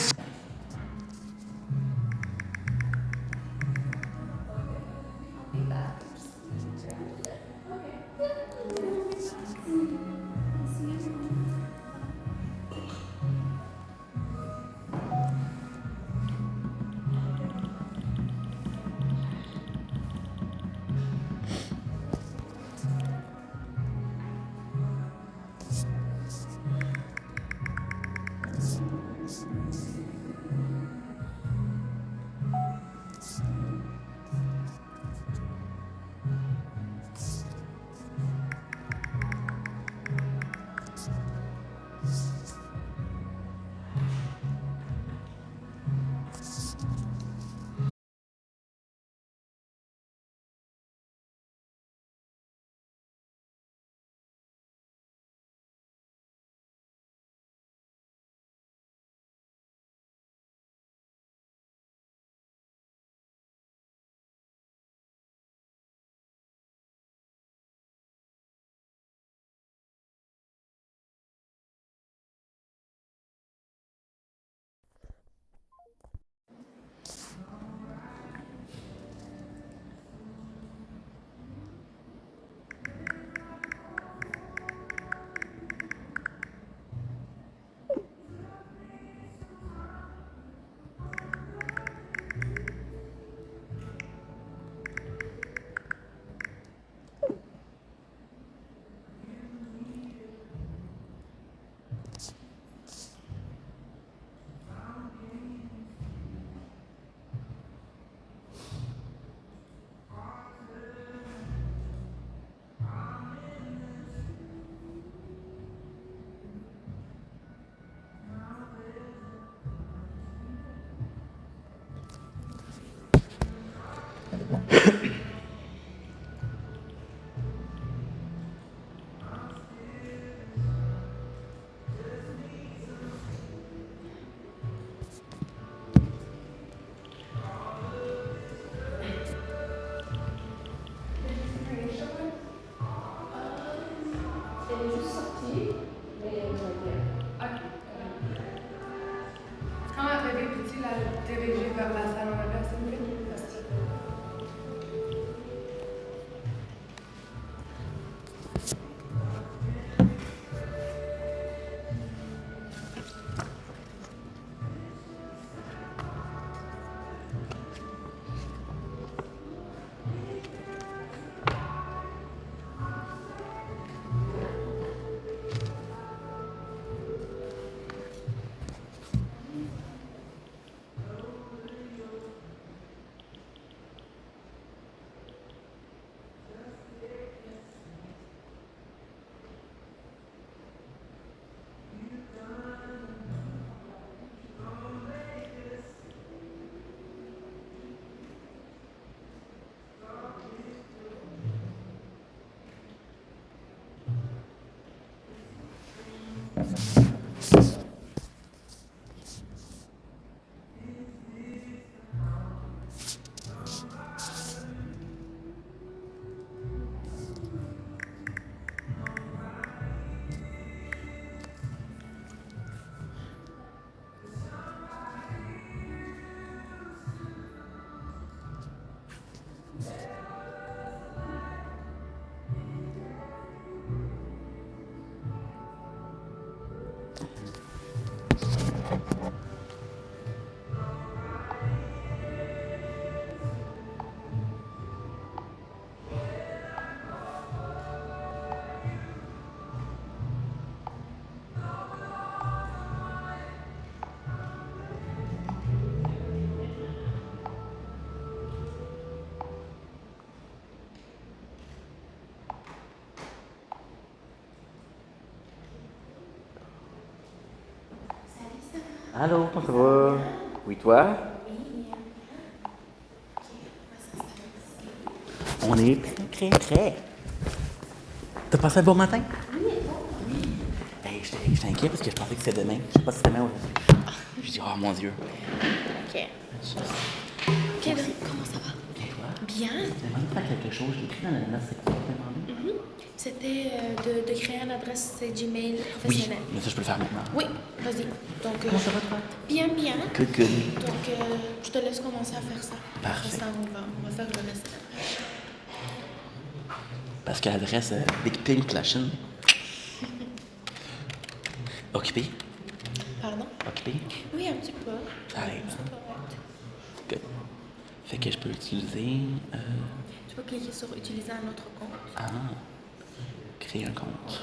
Speaker 1: Allô, comment ça va? Oui, toi? On est très. T'as passé un bon matin? Oui. Hey, j'étais inquiet parce que je pensais que c'était demain. Je sais pas si c'était demain aujourd'hui. Je dis, oh mon Dieu.
Speaker 13: Ok. Ok, donc, comment ça va?
Speaker 1: Et toi?
Speaker 13: Bien.
Speaker 1: Tu m'as demandé de faire quelque chose. J'ai écrit dans la note, c'est quoi que tu m'as demandé?
Speaker 13: C'était de créer une adresse Gmail
Speaker 1: Oui,
Speaker 13: professionnelle.
Speaker 1: mais ça, je peux le faire maintenant.
Speaker 13: Oui, vas-y. Donc,
Speaker 1: Comment ça va, toi?
Speaker 13: bien.
Speaker 1: Good.
Speaker 13: Donc, je te laisse commencer à faire ça.
Speaker 1: Parfait.
Speaker 13: Après ça, on va faire le reste.
Speaker 1: Parce que l'adresse Big Pink Clashin. Occupé?
Speaker 13: Pardon?
Speaker 1: Occupé?
Speaker 13: Oui, un petit peu.
Speaker 1: Ça arrive.
Speaker 13: C'est correct.
Speaker 1: Good. Fait que je peux utiliser.
Speaker 13: Tu peux cliquer sur utiliser un autre compte.
Speaker 1: Ah. Créer un compte.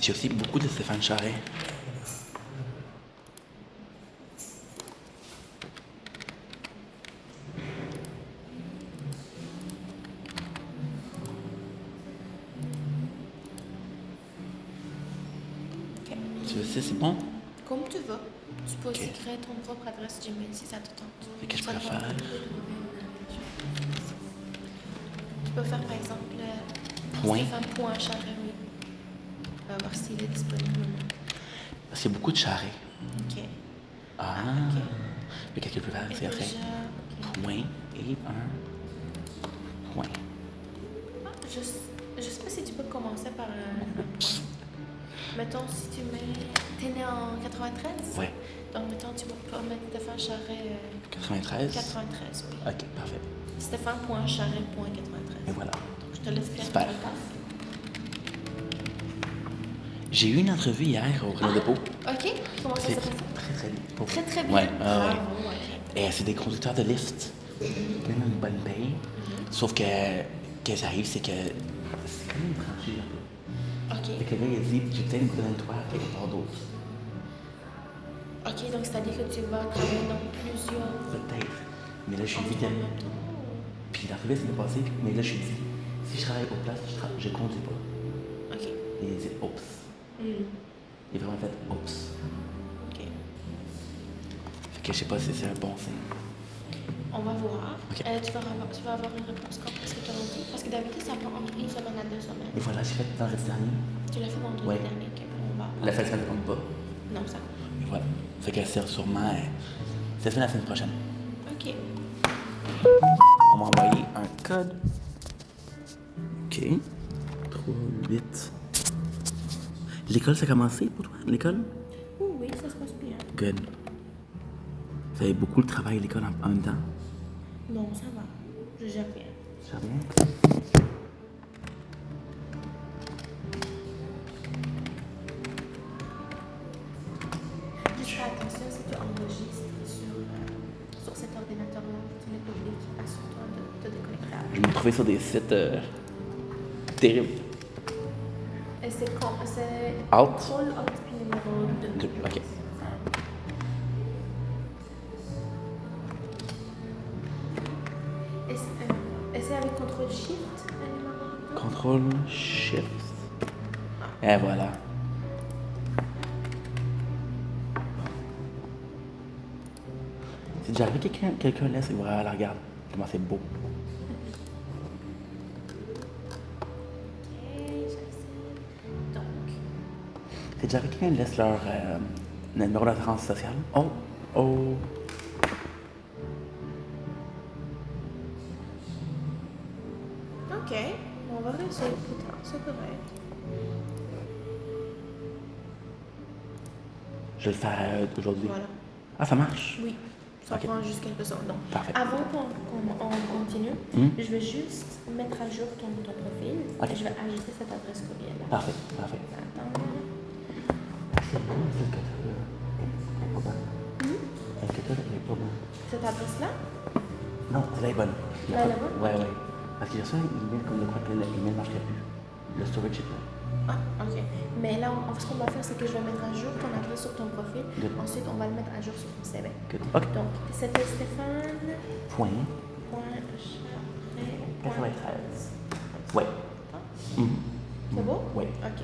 Speaker 1: J'ai aussi beaucoup de Stéphane Charest. Tu veux ça, c'est bon?
Speaker 13: Comme tu veux. Tu peux aussi créer ton propre adresse Gmail si ça te tente.
Speaker 1: Fait que je
Speaker 13: Ça
Speaker 1: préfère.
Speaker 13: dépend. Tu peux faire par exemple
Speaker 1: Point.
Speaker 13: Stéphane.Charest, oui. On va voir s'il est disponible ou non.
Speaker 1: Parce qu'il y a beaucoup de Charest.
Speaker 13: Ok.
Speaker 1: Ah.
Speaker 13: ok.
Speaker 1: Mais qu'est-ce que je peux faire?
Speaker 13: Et
Speaker 1: C'est après.
Speaker 13: déjà, ok.
Speaker 1: Point et un point.
Speaker 13: Ah, je sais pas si tu peux commencer par mettons, si tu mets. T'es né en 93?
Speaker 1: Ouais.
Speaker 13: Donc, mettons, tu peux mettre Stéphane Charest.
Speaker 1: 93?
Speaker 13: 93, oui.
Speaker 1: Ok, parfait.
Speaker 13: Stéphane.Charest.93.
Speaker 1: Et voilà.
Speaker 13: Donc, je te laisse faire
Speaker 1: Super.
Speaker 13: ton passe.
Speaker 1: J'ai eu une entrevue hier au Renault Dépôt.
Speaker 13: Ok, comment ça s'est passé?
Speaker 1: Très bien. Pour-
Speaker 13: Très bien.
Speaker 1: Ouais,
Speaker 13: Bravo,
Speaker 1: ouais.
Speaker 13: ok.
Speaker 1: Et c'est des conducteurs de lift. Ils ont une bonne paye. Sauf que, qu'est-ce qui arrive, c'est que c'est quand même tranché un peu.
Speaker 13: Ok.
Speaker 1: Fait que là, il a dit, j'ai peut-être besoin de toi quelque part d'autre.
Speaker 13: Ok, donc c'est-à-dire que tu vas travailler dans plusieurs.
Speaker 1: Peut-être. Mais là, je suis vite. Puis l'entrevue s'est bien passée, mais là, je suis dit, si je travaille au place, je conduis pas.
Speaker 13: Ok.
Speaker 1: Et il dit, oups. Il a vraiment fait, oups.
Speaker 13: Ok.
Speaker 1: je sais pas si c'est un bon signe.
Speaker 13: On va voir.
Speaker 1: Ok.
Speaker 13: Tu vas avoir une réponse quand est-ce que tu as dit? Parce que d'habitude, ça prend entre 1 semaine à 2 semaines.
Speaker 1: Et voilà, j'ai fait vendredi dernier.
Speaker 13: Tu l'as fait vendredi
Speaker 1: Ouais.
Speaker 13: dernier, ok. On va.
Speaker 1: La fin de semaine ne compte pas.
Speaker 13: Non, ça.
Speaker 1: Et voilà. Fait qu'elle sert sûrement. Ça se fait la semaine prochaine.
Speaker 13: Ok.
Speaker 1: On m'a envoyé un code. Ok. 3, 8. L'école, ça a commencé pour toi? L'école?
Speaker 13: Oui, ça se passe bien.
Speaker 1: Good. Vous avez beaucoup de travail à l'école en même temps?
Speaker 13: Non, ça va. Je gère bien.
Speaker 1: Ça va bien?
Speaker 13: Juste fais attention si tu enregistres sur cet ordinateur-là. Tu n'es pas obligé, assure-toi de te déconnecter.
Speaker 1: Je me trouvais sur des sites terribles.
Speaker 13: Et c'est con, c'est
Speaker 1: Alt.
Speaker 13: contrôle alt puis numéro 2.
Speaker 1: Ok.
Speaker 13: Et c'est avec contrôle shift, le numéro 2?
Speaker 1: Contrôle Shift. Et voilà. C'est déjà arrivé quelqu'un laisse et voilà, la regarde. Comment c'est beau.
Speaker 13: Donc,
Speaker 1: C'est déjà arrivé quelqu'un laisse leur numéro d'assurance sociale. Oh, oh.
Speaker 13: ok, on va réessayer plus tard, c'est correct.
Speaker 1: Je vais le faire aujourd'hui.
Speaker 13: Voilà.
Speaker 1: Ah, ça marche?
Speaker 13: Oui, ça
Speaker 1: Ok.
Speaker 13: prend juste quelques secondes. Donc,
Speaker 1: Parfait.
Speaker 13: avant qu'on continue, je vais juste mettre à jour ton profil
Speaker 1: Ok.
Speaker 13: et je vais ajouter cette adresse courriel-là.
Speaker 1: Parfait, parfait.
Speaker 13: Attends.
Speaker 1: C'est bon, c'est le code. Est-ce que toi, elle est pas bonne?
Speaker 13: Cette adresse-là?
Speaker 1: Non, celle-là est bonne. Il y a
Speaker 13: Elle
Speaker 1: pas-
Speaker 13: est bonne?
Speaker 1: Ouais, ouais. Parce qu'il y a ça, l'email comme de quoi que l'email ne marcherait plus. Le storage est plein.
Speaker 13: Ah, ok. Mais là, ce qu'on va faire, c'est que je vais mettre à jour ton adresse sur ton profil.
Speaker 1: Good.
Speaker 13: Ensuite, on va le mettre à jour sur ton CV.
Speaker 1: Good. Ok.
Speaker 13: Donc, c'était Stéphane.
Speaker 1: Point.
Speaker 13: Point Charret.
Speaker 1: 93. Ouais.
Speaker 13: C'est beau?
Speaker 1: Oui.
Speaker 13: Ok.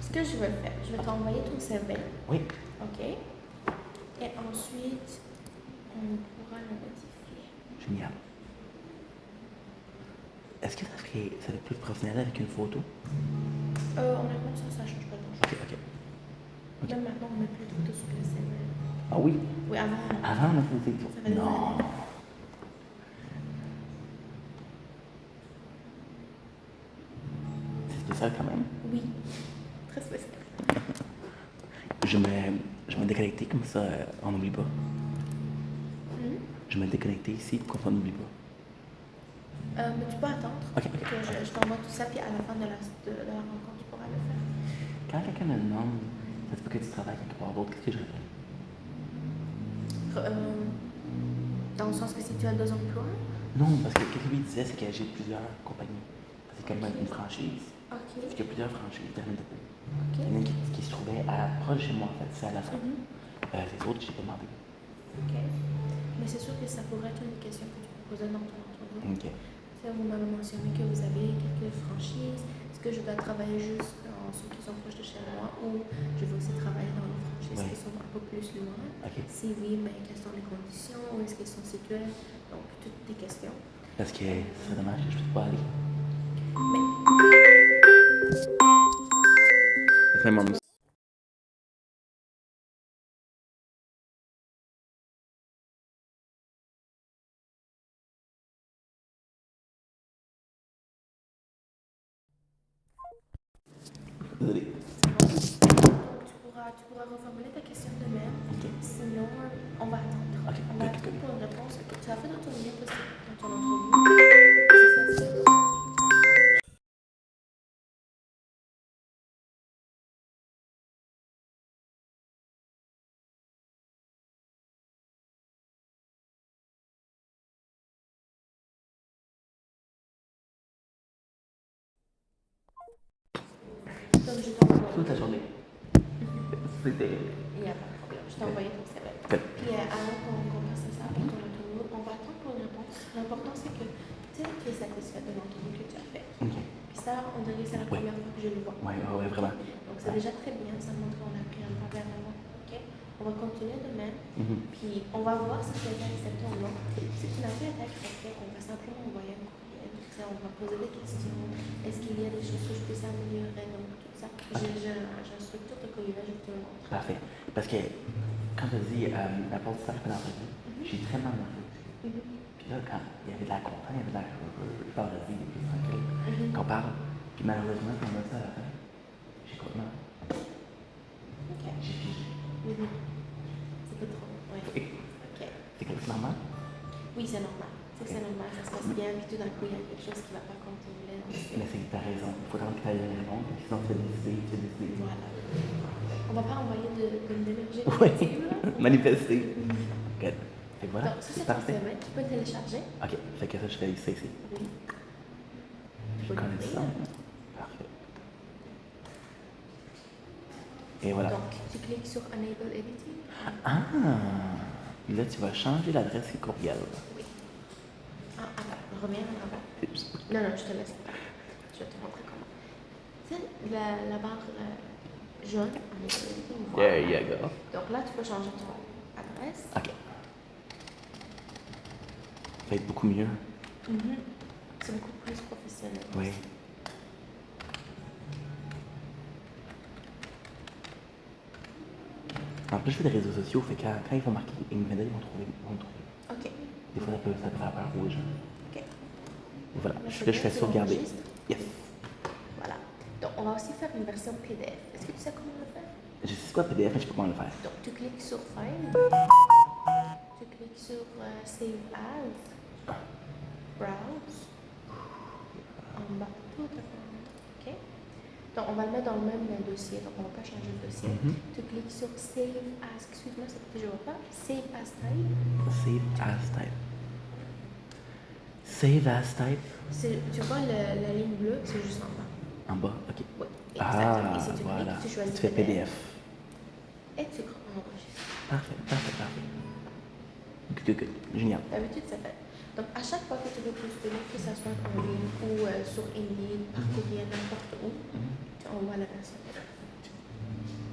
Speaker 13: Ce que je vais faire, je vais t'envoyer ton CV.
Speaker 1: Oui.
Speaker 13: Ok. Et ensuite, on pourra le modifier.
Speaker 1: Génial. Est-ce que ça serait plus professionnel avec une photo?
Speaker 13: Honnêtement, ça change pas grand-chose.
Speaker 1: Ok, ok.
Speaker 13: Même maintenant, on met plus de photos sur le CV.
Speaker 1: Ah oui?
Speaker 13: Oui, avant.
Speaker 1: Avant, on faisait tout.
Speaker 13: Ça fait des
Speaker 1: Non.
Speaker 13: années.
Speaker 1: C'est spécial quand même.
Speaker 13: Oui. Très spécial.
Speaker 1: Je me déconnecter comme ça, on n'oublie pas. Je me déconnecter ici pour qu'on n'oublie pas.
Speaker 13: Mais tu peux attendre
Speaker 1: Ok, ok.
Speaker 13: que je t'envoie tout ça, puis à la fin de la rencontre, tu pourras le faire.
Speaker 1: Quand quelqu'un me demande, ça se peut que tu travailles quelque part d'autre, qu'est-ce que je fais?
Speaker 13: Dans le sens que si tu as 2 emplois.
Speaker 1: Non, parce que ce que lui disait, c'est que j'ai plusieurs compagnies. C'est comme une franchise.
Speaker 13: Ok.
Speaker 1: Il y a plusieurs franchises dans le dépôt. Il y en a une qui se trouvait proche de chez moi, en fait, c'est à la fin. Les autres, j'ai pas demandé.
Speaker 13: Ok. Mais c'est sûr que ça pourrait être une question que tu peux poser dans ton entrevue.
Speaker 1: Ok.
Speaker 13: Vous m'avez mentionné que vous avez quelques franchises. Est-ce que je dois travailler juste dans ceux qui sont proches de chez moi ou je veux aussi travailler dans les franchises qui sont un peu plus loin?
Speaker 1: Ok.
Speaker 13: Si oui, mais quelles sont les conditions? Où est-ce qu'elles sont situées? Donc, toutes tes questions.
Speaker 1: Parce que c'est dommage que je puisse pas aller.
Speaker 13: Mais
Speaker 1: Après, mon... Désolé.
Speaker 13: tu pourras reformuler ta question de même. Sinon, on va attendre.
Speaker 1: Ok,
Speaker 13: On va
Speaker 1: ok,
Speaker 13: attendre
Speaker 1: ok.
Speaker 13: pour une réponse. Tu as fait dans ton mieux possible dans ton entrevue. C'est ça, c'est ça. Donc, je t'envoie.
Speaker 1: Toute la journée. C'était...
Speaker 13: Il n'y a pas de problème. Je t'ai envoyé ton CV.
Speaker 1: Good.
Speaker 13: Puis avant qu'on passe à ça pour ton entrevue, on va attendre pour une réponse. L'important, c'est que tu es satisfait de l'entrevue que tu as faite.
Speaker 1: Ok.
Speaker 13: Puis ça, on dirait que c'est la première fois que je le vois.
Speaker 1: Ouais, ouais, vraiment.
Speaker 13: Donc c'est déjà très bien. Ça montre qu'on a pris un pas vers l'avant. OK? On va continuer demain.
Speaker 1: Mhm.
Speaker 13: Puis on va voir si tu as été accepté ou non. Si tu n'as pas été accepté, on va simplement envoyer un courriel. Ça, on va poser des questions. Est-ce qu'il y a des choses que je peux s'améliorer? Donc, tout ça. J'ai une structure de courriel, je vais te le montrer.
Speaker 1: Parfait. Parce que quand tu as dit la porte ça fait l'entrevue, j'ai très mal marqué. Puis là, quand il y avait de la confiance, il y avait de la parodie, des plus tranquille, qu'on parle. Puis malheureusement, quand on a ça à la fin, j'ai complètement. J'ai figé.
Speaker 13: C'est pas trop. Ouais. Ok.
Speaker 1: C'est que c'est normal?
Speaker 13: Oui, c'est normal. C'est normal, ça se passe bien, puis tout d'un coup, il y a quelque chose qui ne va pas comme tu voulais.
Speaker 1: Mais c'est que t'as raison. Il faut vraiment que tu ailles répondre, sinon tu fais des idées.
Speaker 13: Voilà. On va pas envoyer de l'énergie
Speaker 1: Oui,
Speaker 13: négative, là.
Speaker 1: manifester. Good. Fait que voilà,
Speaker 13: Donc, ça,
Speaker 1: c'est
Speaker 13: c'est ton
Speaker 1: parfait.
Speaker 13: CV. Tu peux le télécharger.
Speaker 1: Ok, fait que ça, je fais ça ici.
Speaker 13: Oui.
Speaker 1: Je connais ça. Parfait. Et voilà.
Speaker 13: Donc, tu cliques sur Enable Editing.
Speaker 1: Ah! Là, tu vas changer l'adresse courriel.
Speaker 13: Oui. Ah, attends, reviens en avant. Non, non, je te laisse. Je vais te montrer comment. Tu sais, la barre jaune, Enable Editing.
Speaker 1: There you go.
Speaker 13: Donc là, tu peux changer ton adresse.
Speaker 1: Ok. Ça va être beaucoup mieux.
Speaker 13: C'est beaucoup plus professionnel.
Speaker 1: Oui. En plus, je fais des réseaux sociaux, fait que quand ils vont marquer Ingrid, ils vont trouver.
Speaker 13: Ok.
Speaker 1: Des fois, ça peut faire peur aux gens.
Speaker 13: Ok.
Speaker 1: Et voilà.
Speaker 13: Là,
Speaker 1: Là,
Speaker 13: c'est
Speaker 1: je
Speaker 13: bien,
Speaker 1: fais
Speaker 13: tu
Speaker 1: sauvegarder.
Speaker 13: l'enregistres.
Speaker 1: Yes.
Speaker 13: Voilà. Donc, on va aussi faire une version PDF. Est-ce que tu sais comment le faire?
Speaker 1: Je sais c'est quoi PDF, mais je sais pas comment le faire.
Speaker 13: Donc, tu cliques sur File. Tu cliques sur Save As. Browse. En bas, tout à fait. OK? Donc, on va le mettre dans le même dossier. Donc, on ne va pas changer le dossier. Tu cliques sur Save As. Excuse-moi, ça ne toujours pas. Save As Type.
Speaker 1: Save as type. Save as type.
Speaker 13: Tu vois la ligne bleue, c'est juste en bas.
Speaker 1: En bas, ok.
Speaker 13: Oui,
Speaker 1: Ah,
Speaker 13: exactement. Et si tu
Speaker 1: voilà.
Speaker 13: cliques, tu choisis
Speaker 1: Tu fais PDF.
Speaker 13: Et tu enregistres.
Speaker 1: Parfait. Good. Génial.
Speaker 13: D'habitude, c'est fait. Donc, à chaque fois que tu veux postuler, que ce soit en ligne ou sur Indeed, par courriel, n'importe où, tu envoies la version PDF.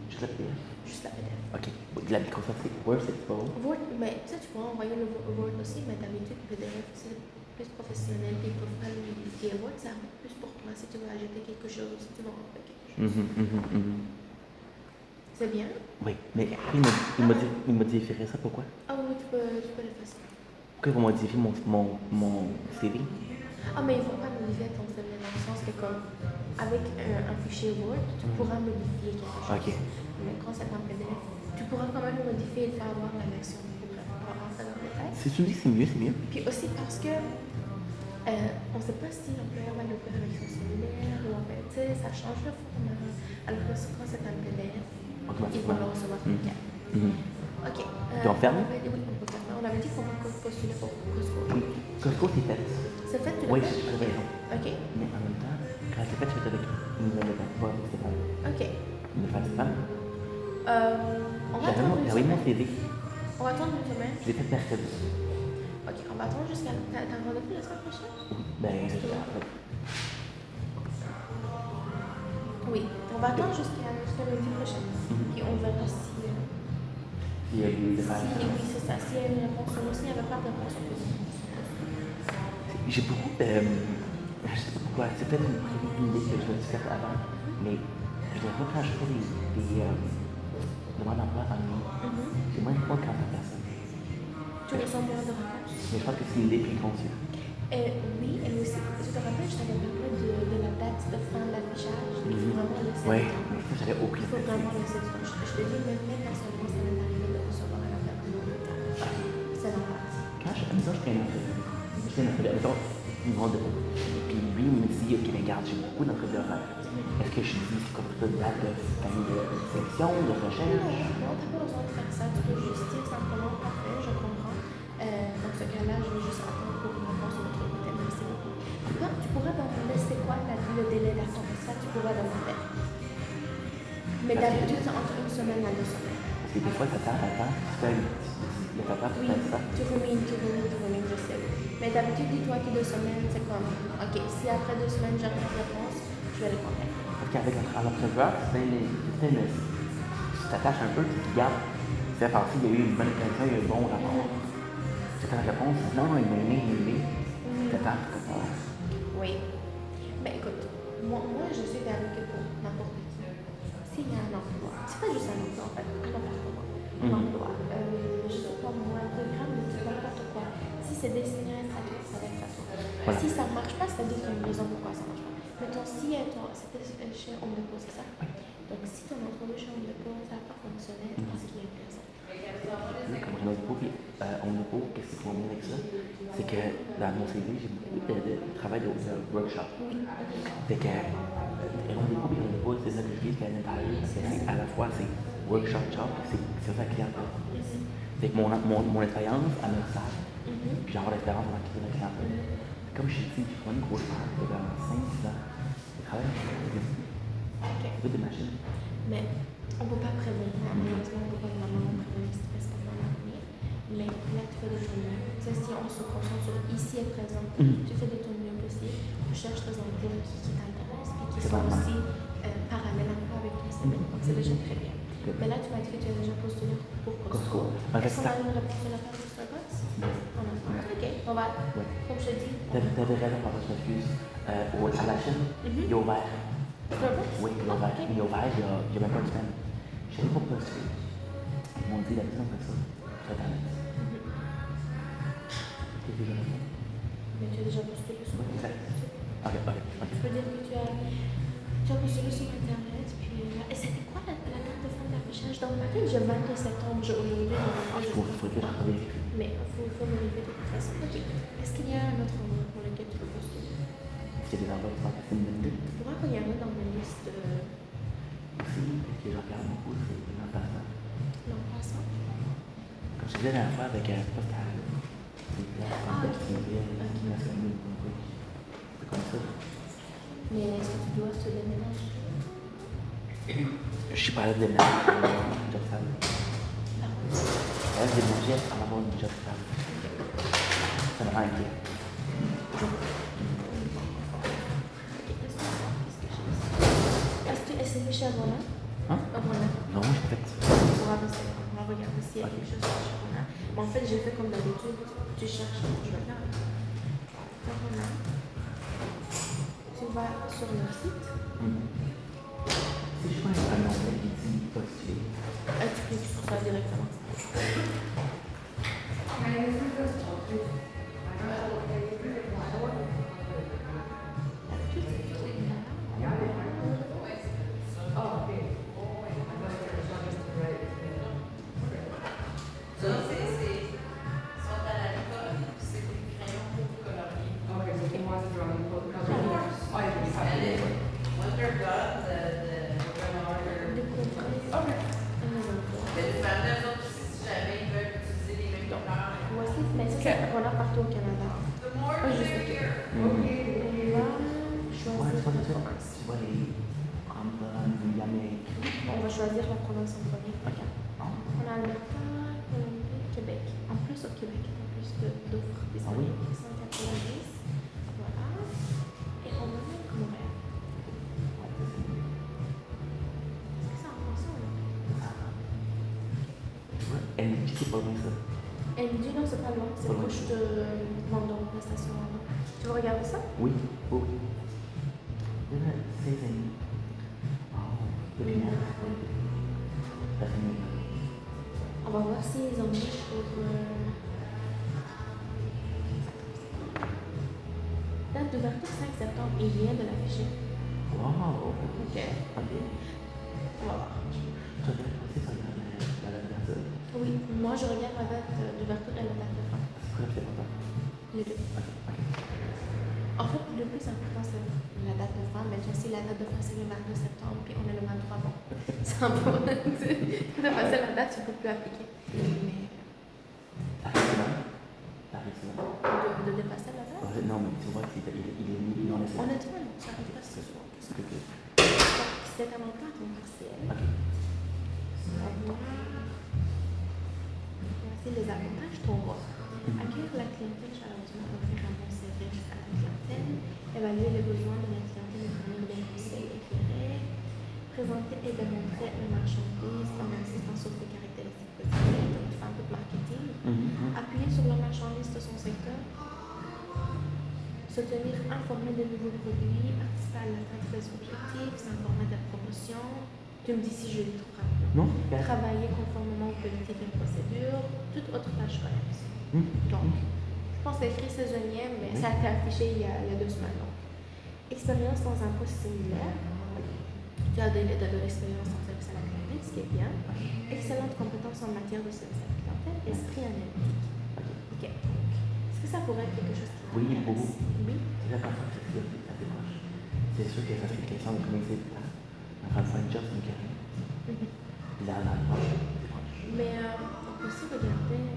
Speaker 1: Juste la PDF.
Speaker 13: Juste la PDF.
Speaker 1: Ok. De la Microsoft, c'est Word, c'est pas bon.
Speaker 13: Word, mais tu sais, tu pourras envoyer le Word aussi, mais d'habitude, PDF, c'est plus professionnel, puis ils peuvent pas le modifier. Word, ça arrive plus pour toi si tu veux ajouter quelque chose, si tu veux enlever quelque chose. C'est bien?
Speaker 1: Oui, mais il modifierait ça pourquoi?
Speaker 13: Ah oui, tu peux le faire ça.
Speaker 1: Pourquoi ils vont modifier mon CV?
Speaker 13: Ah, mais ils vont pas modifier ton CV dans le sens que comme avec un fichier Word, tu pourras modifier quelque chose.
Speaker 1: Ok.
Speaker 13: Mais quand c'est en PDF, tu pourras quand même le modifier et faire avoir la version pour rentrer dans le détail.
Speaker 1: Si tu me dis que c'est mieux, c'est mieux.
Speaker 13: Puis aussi parce que on ne sait pas si l'employeur va le faire avec son cellulaire ou en fait, tu sais, ça change le format. Alors que quand c'est un PDF, ils vont le recevoir comme tel. Ok.
Speaker 1: Puis on ferme?
Speaker 13: Oui, on peut fermer. On avait dit qu'on va postuler pour Costco.
Speaker 1: Oui. Costco, c'est fait.
Speaker 13: C'est fait, tu l'as
Speaker 1: Oui,
Speaker 13: fait?
Speaker 1: j'ai raison.
Speaker 13: Ok.
Speaker 1: Mais en même temps, quand c'est fait, je fais avec une nouvelle pas avec Stéphane.
Speaker 13: Ok.
Speaker 1: Une femme Stéphane.
Speaker 13: On va attendre une
Speaker 1: Oui, mon
Speaker 13: semaine.
Speaker 1: CV.
Speaker 13: On va attendre une semaine.
Speaker 1: Je l'ai fait mercredi.
Speaker 13: Ok, on va attendre jusqu'à. T'as un rendez-vous la semaine prochaine?
Speaker 1: Ben,
Speaker 13: Oui, on va attendre jusqu'à lundi prochain. Puis on verra si.
Speaker 1: il y a eu des
Speaker 13: Oui, c'est ça. S'il y a une réponse ou s'il n'y avait pas de réponse, on peut.
Speaker 1: J'ai beaucoup de. Je sais pas pourquoi, c'est peut-être une idée que je me suis faite avant, mais je dirais pas quand je fais des demandes d'emploi en ligne, j'ai moins de réponses qu'en personne.
Speaker 13: Tu reçois moins de réponses?
Speaker 1: Mais je pense que c'est une idée préconçue.
Speaker 13: Oui, et aussi, tu te rappelles, je t'avais parlé de la date de fin de l'affichage. Il faut vraiment laisser
Speaker 1: Oui,
Speaker 13: du temps.
Speaker 1: mais ça, j'avais aucune
Speaker 13: Il faut vraiment laisser du temps. Je te dis, même personnellement, ça m'est arrivé de recevoir un appel en long temps. C'est normal.
Speaker 1: Quand je fais ça, je fais une entrevue. Je fais une entrevue, mettons, une grande de puis lui, il me dit, ok, regarde, j'ai beaucoup d'entrevues à faire. Est-ce que je dis, c'est comme ça, date de fin de section, de recherche?
Speaker 13: Non, t'as pas besoin de faire ça. Tu peux juste dire simplement, parfait, je comprends. Dans ce cas-là, je vais juste attendre pour une réponse de votre côté. Merci beaucoup. Tu pourras demander c'est quoi le délai d'attente. Ça, tu pourras demander. Mais d'habitude, c'est entre une semaine à 2 semaines.
Speaker 1: Parce que des fois, t'attends, tu fais le papa, tu
Speaker 13: Oui,
Speaker 1: fais ça.
Speaker 13: tu rumines, je sais. Mais d'habitude, dis-toi que 2 semaines, c'est comme, ok, si après 2 semaines, j'ai pas de réponse, je vais les contacter.
Speaker 1: Parce qu'avec un entreveur, tu t'attaches un peu, tu te gardes. fait penser qu'il y a eu une bonne quelqu'un, il y a eu un bon rapport. C'est ta réponse? Non, non, il m'a aimé. T'attends, tu comprends?
Speaker 13: Oui. Ben écoute, moi je suis permis que pour n'importe qui. S'il y a un emploi, c'est pas juste un emploi en fait, un appartement, un emploi, je sais pas moi, un programme de n'importe quoi. Si c'est destiné à être à toi, ça va être à toi.
Speaker 1: Voilà.
Speaker 13: Si ça marche pas, ça dit qu'il y a une raison pourquoi ça marche pas. Mettons, si c'était chez Home Depot, c'est ça? Donc si ton entrevue chez Home Depot, ça n'a pas fonctionné, c'est parce qu'il y a une raison.
Speaker 1: Là, comme Renault Depot, puis Home Depot, qu'est-ce qu'il faut bien avec ça? C'est que dans mon CV, j'ai beaucoup de travail de workshop. Fait que Home Depot, puis Home Depot, c'est ça que je dis, c'est à la fois c'est workshop job, c'est ça la clientèle. Fait que mon expérience, elle me sert. Puis j'ai avoir l'expérience dans la clientèle. Comme je dis, j'ai pas une grosse part, dans 5-6 ans, je travaille avec des machines.
Speaker 13: Mais on ne peut pas prévenir, malheureusement, on ne peut pas vraiment prévenir ce qui va se passer dans l'avenir. Mais là, tu fais de ton mieux. Tu sais, si on se concentre sur ici et présent, tu fais de ton mieux possible, tu cherches des emplois qui t'intéressent et qui sont aussi parallèles un peu avec ton CV. Donc, c'est déjà très bien. Mais là, tu m'as dit que tu as déjà postulé pour Costco. Est-ce qu'on a une réponse de la part de Starbucks? On a pas. Ok, on va, comme je te dis.
Speaker 1: T'avais raison, pardon, je m'excuse. À la chaîne, il est ouvert.
Speaker 13: Starbucks?
Speaker 1: Oui, il est ouvert. Il est ouvert il y a même pas une semaine. Je savais pas postuler. Ils m'ont dit d'habitude on fait ça sur Internet. T'es déjà répondu?
Speaker 13: Mais tu as déjà postulé sur Internet.
Speaker 1: Ok.
Speaker 13: Je peux dire que tu as postulé sur Internet, puis et c'était quoi la date de fin de l'affichage? Dans ma tête, j'ai 22 septembre, j'ai aujourd'hui.
Speaker 1: Il faut que je vérifie.
Speaker 13: Mais il faut vérifier de toute façon. Ok. Est-ce qu'il y a un autre endroit pour lequel tu peux postuler?
Speaker 1: Est-ce qu'il y a des endroits qui sont assez minutes?
Speaker 13: Tu pourras regarder dans ma liste.
Speaker 1: Aussi, ce que je regarde beaucoup, c'est l'emplacement.
Speaker 13: L'emplacement?
Speaker 1: Comme je disais la dernière fois avec Pascal, c'est une place qui vient, c'est comme ça.
Speaker 13: Mais est-ce que tu dois te déménager?
Speaker 1: Je suis pas à l'aise de déménager pour avoir une job stable. À l'aise de déménager pour avoir une job stable. Ça me rend inquiet.
Speaker 13: Est-ce que tu as essayé chez Avona?
Speaker 1: Hein?
Speaker 13: Avona.
Speaker 1: Non, j'ai fait.
Speaker 13: On va regarder s'il y a quelque chose chez Avona. Mais en fait, j'ai fait comme d'habitude. Tu cherches, je regarde. Avona. Tu vas sur leur site.
Speaker 1: Si je vois un onglet qui dit postuler.
Speaker 13: Tu cliques sur ça directement. Voici, mais ça, c'est Avona partout au Canada. Pas juste au Québec. On va choisir la province.
Speaker 1: Tu vois les Amériques.
Speaker 13: On va choisir la province en premier. On a Alberta, Colombie, Québec. En plus, au Québec, il y a plus d'offres disponibles. 190. Voilà. Et on va mettre Montréal. Est-ce que c'est en français ou non?
Speaker 1: LG, c'est pas loin ça.
Speaker 13: LG, non, c'est pas loin. C'est proche de Vendôme, la station Vendôme. Tu veux regarder ça?
Speaker 1: Oui. Là, c'est amis.
Speaker 13: On va voir s'ils ont mis pour. Date d'ouverture 5 septembre, il vient de l'afficher.
Speaker 1: Wow!
Speaker 13: Ok. On va voir. Oui, moi je regarde la date d'ouverture et la date de fin. Les deux. En fait, le plus important c'est la date de fin, mais si la date de fin c'est le 22 septembre, puis on est le 23, bon, c'est un peu. Tu as passé la date, tu ne peux plus appliquer. Mais. De dépasser la date?
Speaker 1: Non, mais tu vois qu'il est mis dans les.
Speaker 13: Honnêtement, non, ça arrive pas ce soir. C'est un emploi à temps partiel. Voici les avantages ton rôle. Accueillir la clientèle chaleureusement, offrir un bon service à la clientèle, évaluer les besoins de la clientèle et fournir des conseils éclairés, présenter et démontrer les marchandises en insistant sur des caractéristiques positives, peu de marketing.
Speaker 1: Mhm.
Speaker 13: Appuyer sur la marchandise de son secteur. Se tenir informé de nouveaux produits, participer à l'atteinte des objectifs, s'informer des promotions. Tu me dis si je lis trop rapidement.
Speaker 1: Non?
Speaker 13: Travailler conformément aux politiques et procédures, toute autre tâche connexe.
Speaker 1: Mhm.
Speaker 13: Donc, je pense que c'est écrit saisonnier, mais ça a été affiché il y a 2 semaines. Donc. Expérience dans un poste similaire. Tu as de l'expérience en service à la clientèle, ce qui est bien. Excellentes compétences en matière de service à la clientèle. Esprit analytique. Ok. Est-ce que ça pourrait être quelque chose qui
Speaker 1: Oui,
Speaker 13: t'intéresse?
Speaker 1: beaucoup.
Speaker 13: Oui.
Speaker 1: La personne qui se fait ça décroche. C'est sûr que ça fait une question de combien c'est de temps. En 35 jobs, c'est une carrière. Là, dans le fond, c'est proche.
Speaker 13: Mais on peut aussi regarder.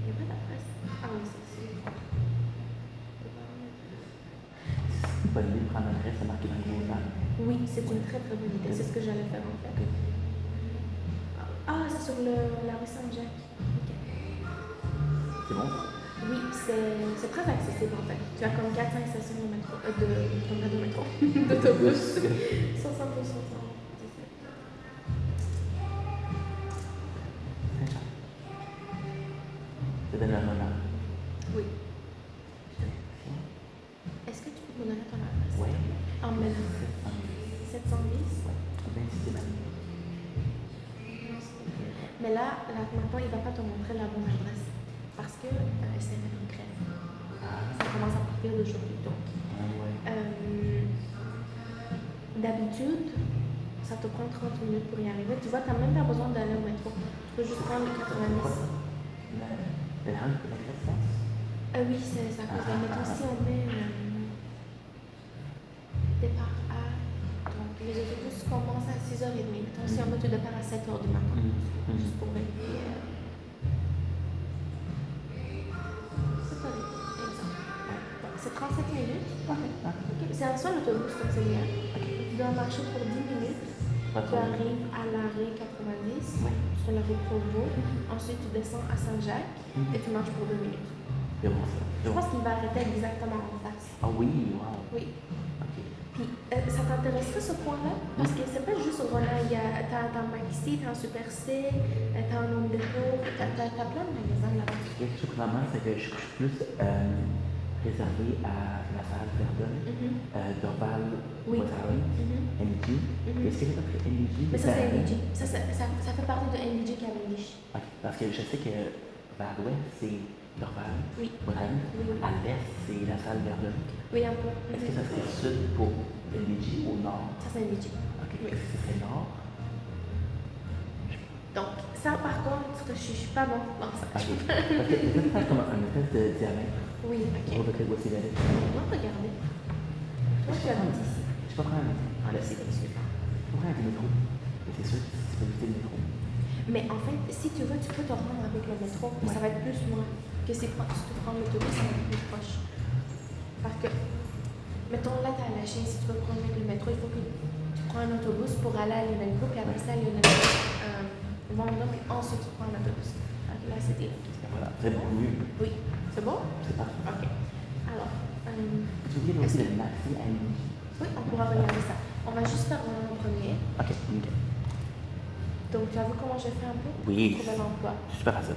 Speaker 13: Il n'y a pas d'adresse. Ah oui, c'est ici.
Speaker 1: C'est une bonne idée de prendre l'adresse et marquer dans le journal.
Speaker 13: Oui, c'est une très très bonne idée. C'est ce que j'allais faire en fait. Ah, c'est sur la rue Saint-Jacques. Ok.
Speaker 1: C'est bon?
Speaker 13: Oui, c'est très accessible en fait. Tu as comme 4-5 stations de métro, de métro, d'autobus. 60%.
Speaker 1: C'est de la monnaie.
Speaker 13: Oui. Est-ce que tu peux me donner ton adresse?
Speaker 1: Oui.
Speaker 13: En même 710?
Speaker 1: Oui. 26e année.
Speaker 13: Mais là, maintenant, il ne va pas te montrer la bonne adresse. Parce que c'est une crève. Ça commence à partir d'aujourd'hui. Donc, d'habitude, ça te prend 30 minutes pour y arriver. Tu vois, tu n'as même pas besoin d'aller au métro. Tu peux juste prendre le 90. Oui, c'est à cause de la métro. Si on met départ à. Donc, les autobus commencent à 6h30. Mettons, si on met le départ à 7h du matin. Juste pour vérifier. C'est pas exemple. C'est 37 minutes. Okay. C'est un seul autobus, donc c'est bien. Tu dois marcher pour 10 minutes. Tu arrives à l'arrêt 90 sur la rue Provo. Ensuite, tu descends à Saint-Jacques et tu marches pour 2 minutes.
Speaker 1: C'est bon, ça.
Speaker 13: Je pense qu'il va arrêter exactement en face.
Speaker 1: Ah oui, wow.
Speaker 13: Oui. Puis, ça t'intéresserait ce point-là? Parce que c'est pas juste au Roland, t'as un Maxi, t'as un Super C, t'as un Home Depot, t'as plein de magasins là-bas.
Speaker 1: Quelque chose vraiment, c'est que je suis plus réservé à la salle Verdun, Dorval, Westhaven, NDG. Est-ce que c'est pas NDG?
Speaker 13: Mais ça, c'est NDG. Ça fait partie de NDG Cavendish.
Speaker 1: Ok, parce que je sais que vers l'ouest, c'est Dorval, Westhaven. À l'est, c'est la salle Verdun.
Speaker 13: Oui, un peu.
Speaker 1: Est-ce que ça serait sud pour NDG ou nord?
Speaker 13: Ça, c'est NDG.
Speaker 1: Ok, est-ce que ce serait nord?
Speaker 13: Donc, ça, par contre, je suis pas bon dans ça.
Speaker 1: Ok, parce que je vais faire comme un espèce de diamètre.
Speaker 13: Oui, ok.
Speaker 1: Pour lequel voici la lettre.
Speaker 13: On va regarder. Toi, tu habites ici.
Speaker 1: Je peux prendre
Speaker 13: Ah, là, c'est excusez.
Speaker 1: Je peux prendre le métro. Mais c'est sûr que c'est pas éviter le métro.
Speaker 13: Mais en fait, si tu veux, tu peux te rendre avec le métro, mais ça va être plus loin que si tu prends l'autobus, ça va être plus proche. Parce que, mettons là, t'as à la chaîne, si tu veux prendre avec le métro, il faut que tu prends un autobus pour aller à Lionel, puis après ça, à Lionel, Vendôme, puis ensuite tu prends l'autobus. Donc là, c'est direct.
Speaker 1: Voilà, c'est bon. Mieux.
Speaker 13: Oui. C'est bon?
Speaker 1: C'est parfait.
Speaker 13: Ok. Alors,
Speaker 1: tu oublies aussi le Maxi à NDG.
Speaker 13: oui, on pourra regarder ça. On va juste faire un premier.
Speaker 1: Ok, nickel.
Speaker 13: Donc, tu as vu comment j'ai fait un peu?
Speaker 1: Oui.
Speaker 13: Trouver l'emploi.
Speaker 1: Super facile.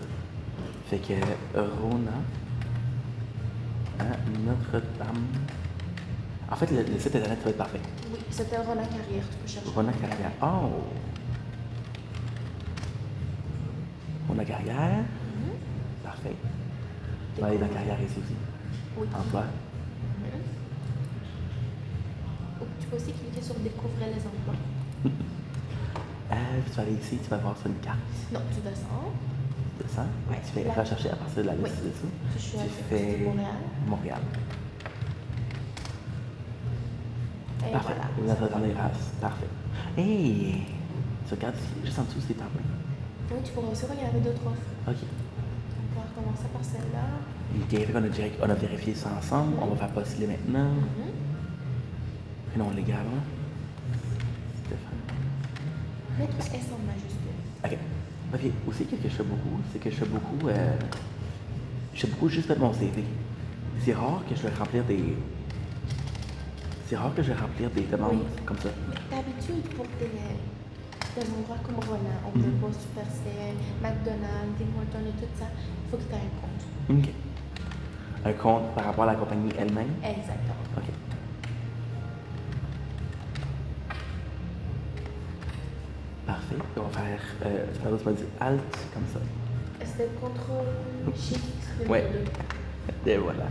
Speaker 1: Fait que Rona à Notre-Dame. En fait, le site internet va être parfait.
Speaker 13: Oui, c'était Rona Carrière, tu peux chercher.
Speaker 1: Rona Carrière. Oh! Rona Carrière. Parfait. Tu vas aller dans Carrière ici aussi.
Speaker 13: Oui.
Speaker 1: Emploi.
Speaker 13: Tu peux aussi cliquer sur Découvrir les emplois.
Speaker 1: Tu vas aller ici, tu vas voir sur une carte.
Speaker 13: Non, tu descends.
Speaker 1: Tu descends. Tu fais rechercher à partir de la liste dessous.
Speaker 13: Tu
Speaker 1: fais
Speaker 13: Montréal.
Speaker 1: Montréal.
Speaker 13: Et
Speaker 1: Parfait.
Speaker 13: voilà.
Speaker 1: Vous attendez race. Parfait. Hey! Tu regardes juste en dessous, c'est temps plein.
Speaker 13: Oui, tu pourras aussi regarder d'autres offres.
Speaker 1: Ok.
Speaker 13: On pourra commencer par celle-là.
Speaker 1: Ok, on a vérifié ça ensemble. On va faire postuler maintenant. Prénom légal. Stéphane.
Speaker 13: Mettre S en majuscule.
Speaker 1: Ok. Ok. Aussi, ce que je fais beaucoup, c'est que je fais beaucoup juste mettre mon CV. C'est rare que je vais remplir des. C'est rare que je vais remplir des demandes comme ça.
Speaker 13: Mais d'habitude, pour tes des endroits comme Rona, on peut voir Supercell, McDonald's, Tim Hortons et tout ça, il faut que tu aies un compte.
Speaker 1: OK. Un compte par rapport à la compagnie elle-même?
Speaker 13: Exactement.
Speaker 1: OK. Parfait. On va faire... tu m'as dit Alt, comme ça.
Speaker 13: C'était CTRL Shift.
Speaker 1: Ouais. Et voilà.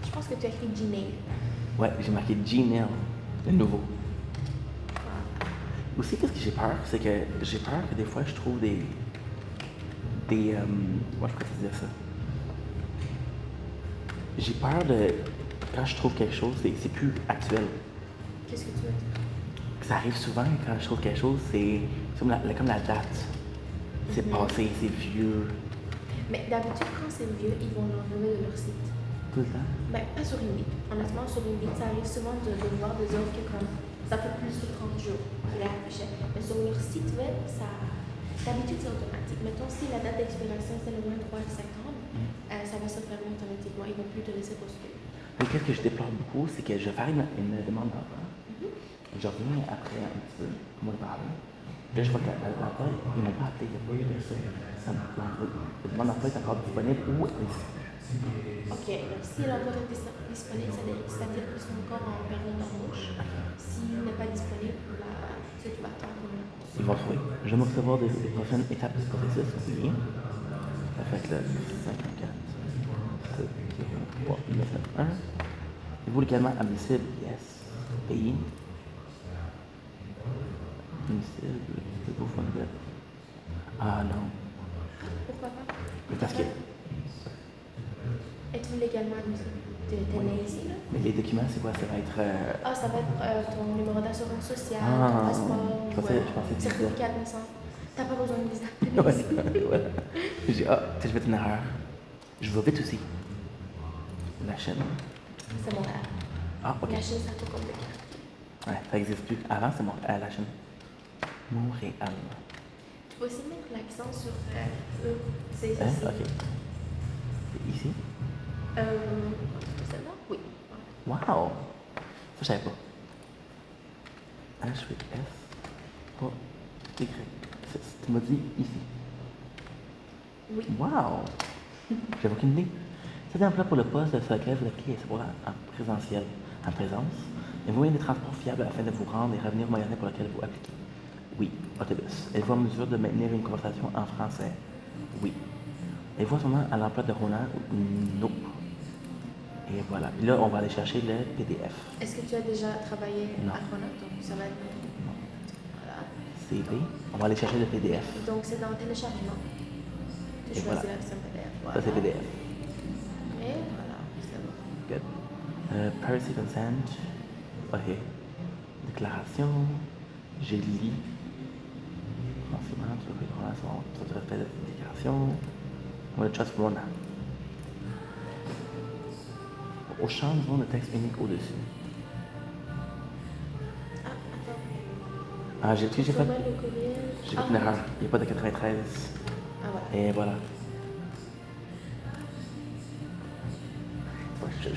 Speaker 13: Je pense que tu as écrit Gmail.
Speaker 1: Ouais, j'ai marqué Gmail, le nouveau. Aussi, qu'est-ce que j'ai peur? C'est que j'ai peur que des fois, je trouve des moi, je pourrais te dire ça. J'ai peur de... Quand je trouve quelque chose, c'est plus actuel.
Speaker 13: Qu'est-ce que tu veux dire?
Speaker 1: Ça arrive souvent, quand je trouve quelque chose, c'est comme la date. C'est passé, c'est vieux.
Speaker 13: Mais d'habitude, quand c'est vieux, ils vont l'enlever de leur site.
Speaker 1: Tout le temps?
Speaker 13: Ben, pas sur Indeed. Honnêtement, sur Indeed, ça arrive souvent de voir des offres que comme ça fait plus de 30 jours qu'il est affiché. Mais sur leur site web, ça... D'habitude, c'est automatique. Mettons, si la date d'expiration, c'est le 23 septembre, ça va se fermer automatiquement. Ils ne vont plus te laisser postuler.
Speaker 1: Mais qu'est-ce que je déplore beaucoup, c'est que je vais faire une demande d'emploi. Je reviens après un petit peu, on va parler. Là, je vois que l'emploi, ils ne m'ont pas appelé, il n'y a pas eu de ça. La demande d'emploi est encore disponible ou
Speaker 13: OK. Donc, si l'emploi est disponible, ça veut dire qu'ils sont encore en période d'embauche. S'il n'est pas disponible, là, tu vas attendre pour une réponse.
Speaker 1: Ils vont trouver. Je vais me recevoir des prochaines étapes du processus. Oui. Ça fait que le 54, 7, 0, 3, 9, 9, 1. Êtes-vous légalement admissible? Yes. Pays. Admissible. C'est beau fun de... Ah non.
Speaker 13: Pourquoi pas?
Speaker 1: Mais parce que...
Speaker 13: Êtes-vous légalement admissible? T'es né ici, là?
Speaker 1: Mais les documents, c'est quoi? Ça va être...
Speaker 13: Ça va être ton numéro d'assurance sociale,
Speaker 1: Ah,
Speaker 13: ton passeport,
Speaker 1: je pensais que tu
Speaker 13: certificat de naissance. T'as pas besoin de visa.
Speaker 1: Ouais, voilà. J'ai dit, je vais faire une erreur. Je vais vite aussi. La Chine.
Speaker 13: C'est Montréal.
Speaker 1: Ah, OK.
Speaker 13: La Chine, ça tout compliqué.
Speaker 1: Ouais, ça n'existe plus. Avant, c'est la Chine. Montréal.
Speaker 13: Tu peux aussi mettre l'accent sur eux. C'est ici.
Speaker 1: OK. C'est ici?
Speaker 13: C'est celle-là? Oui.
Speaker 1: Wow! Ça, je savais pas. H, F, A, Y. Tu m'as dit ici.
Speaker 13: Oui.
Speaker 1: Wow! J'avais aucune idée. Cet emploi pour le poste de secrétaire vous appliquez c'est pour en présentiel, en présence. Et vous avez des transports fiables afin de vous rendre et revenir au magasin pour lequel vous appliquez. Oui, autobus. Êtes-vous en mesure de maintenir une conversation en français? Oui. Êtes-vous en ce moment à l'emploi de Ronan? Non. Et voilà. Puis là, on va aller chercher le PDF.
Speaker 13: Est-ce que tu as déjà travaillé à Rona? Donc, ça va être... Voilà.
Speaker 1: CV. On va aller chercher le PDF.
Speaker 13: Donc, c'est dans le téléchargement. Tu choisis la version PDF. Voilà.
Speaker 1: Ça, c'est PDF.
Speaker 13: Et voilà, c'est bon.
Speaker 1: Good. Privacy consent. OK. Déclaration. J'ai lu. Renseignement, tu veux que relation, tu respect de la déclaration. On va le trust Rona. Au changement de texte unique au-dessus. Ah, j'ai fait une erreur. Il n'y a pas de 93.
Speaker 13: Ah, voilà.
Speaker 1: Et voilà. J'ai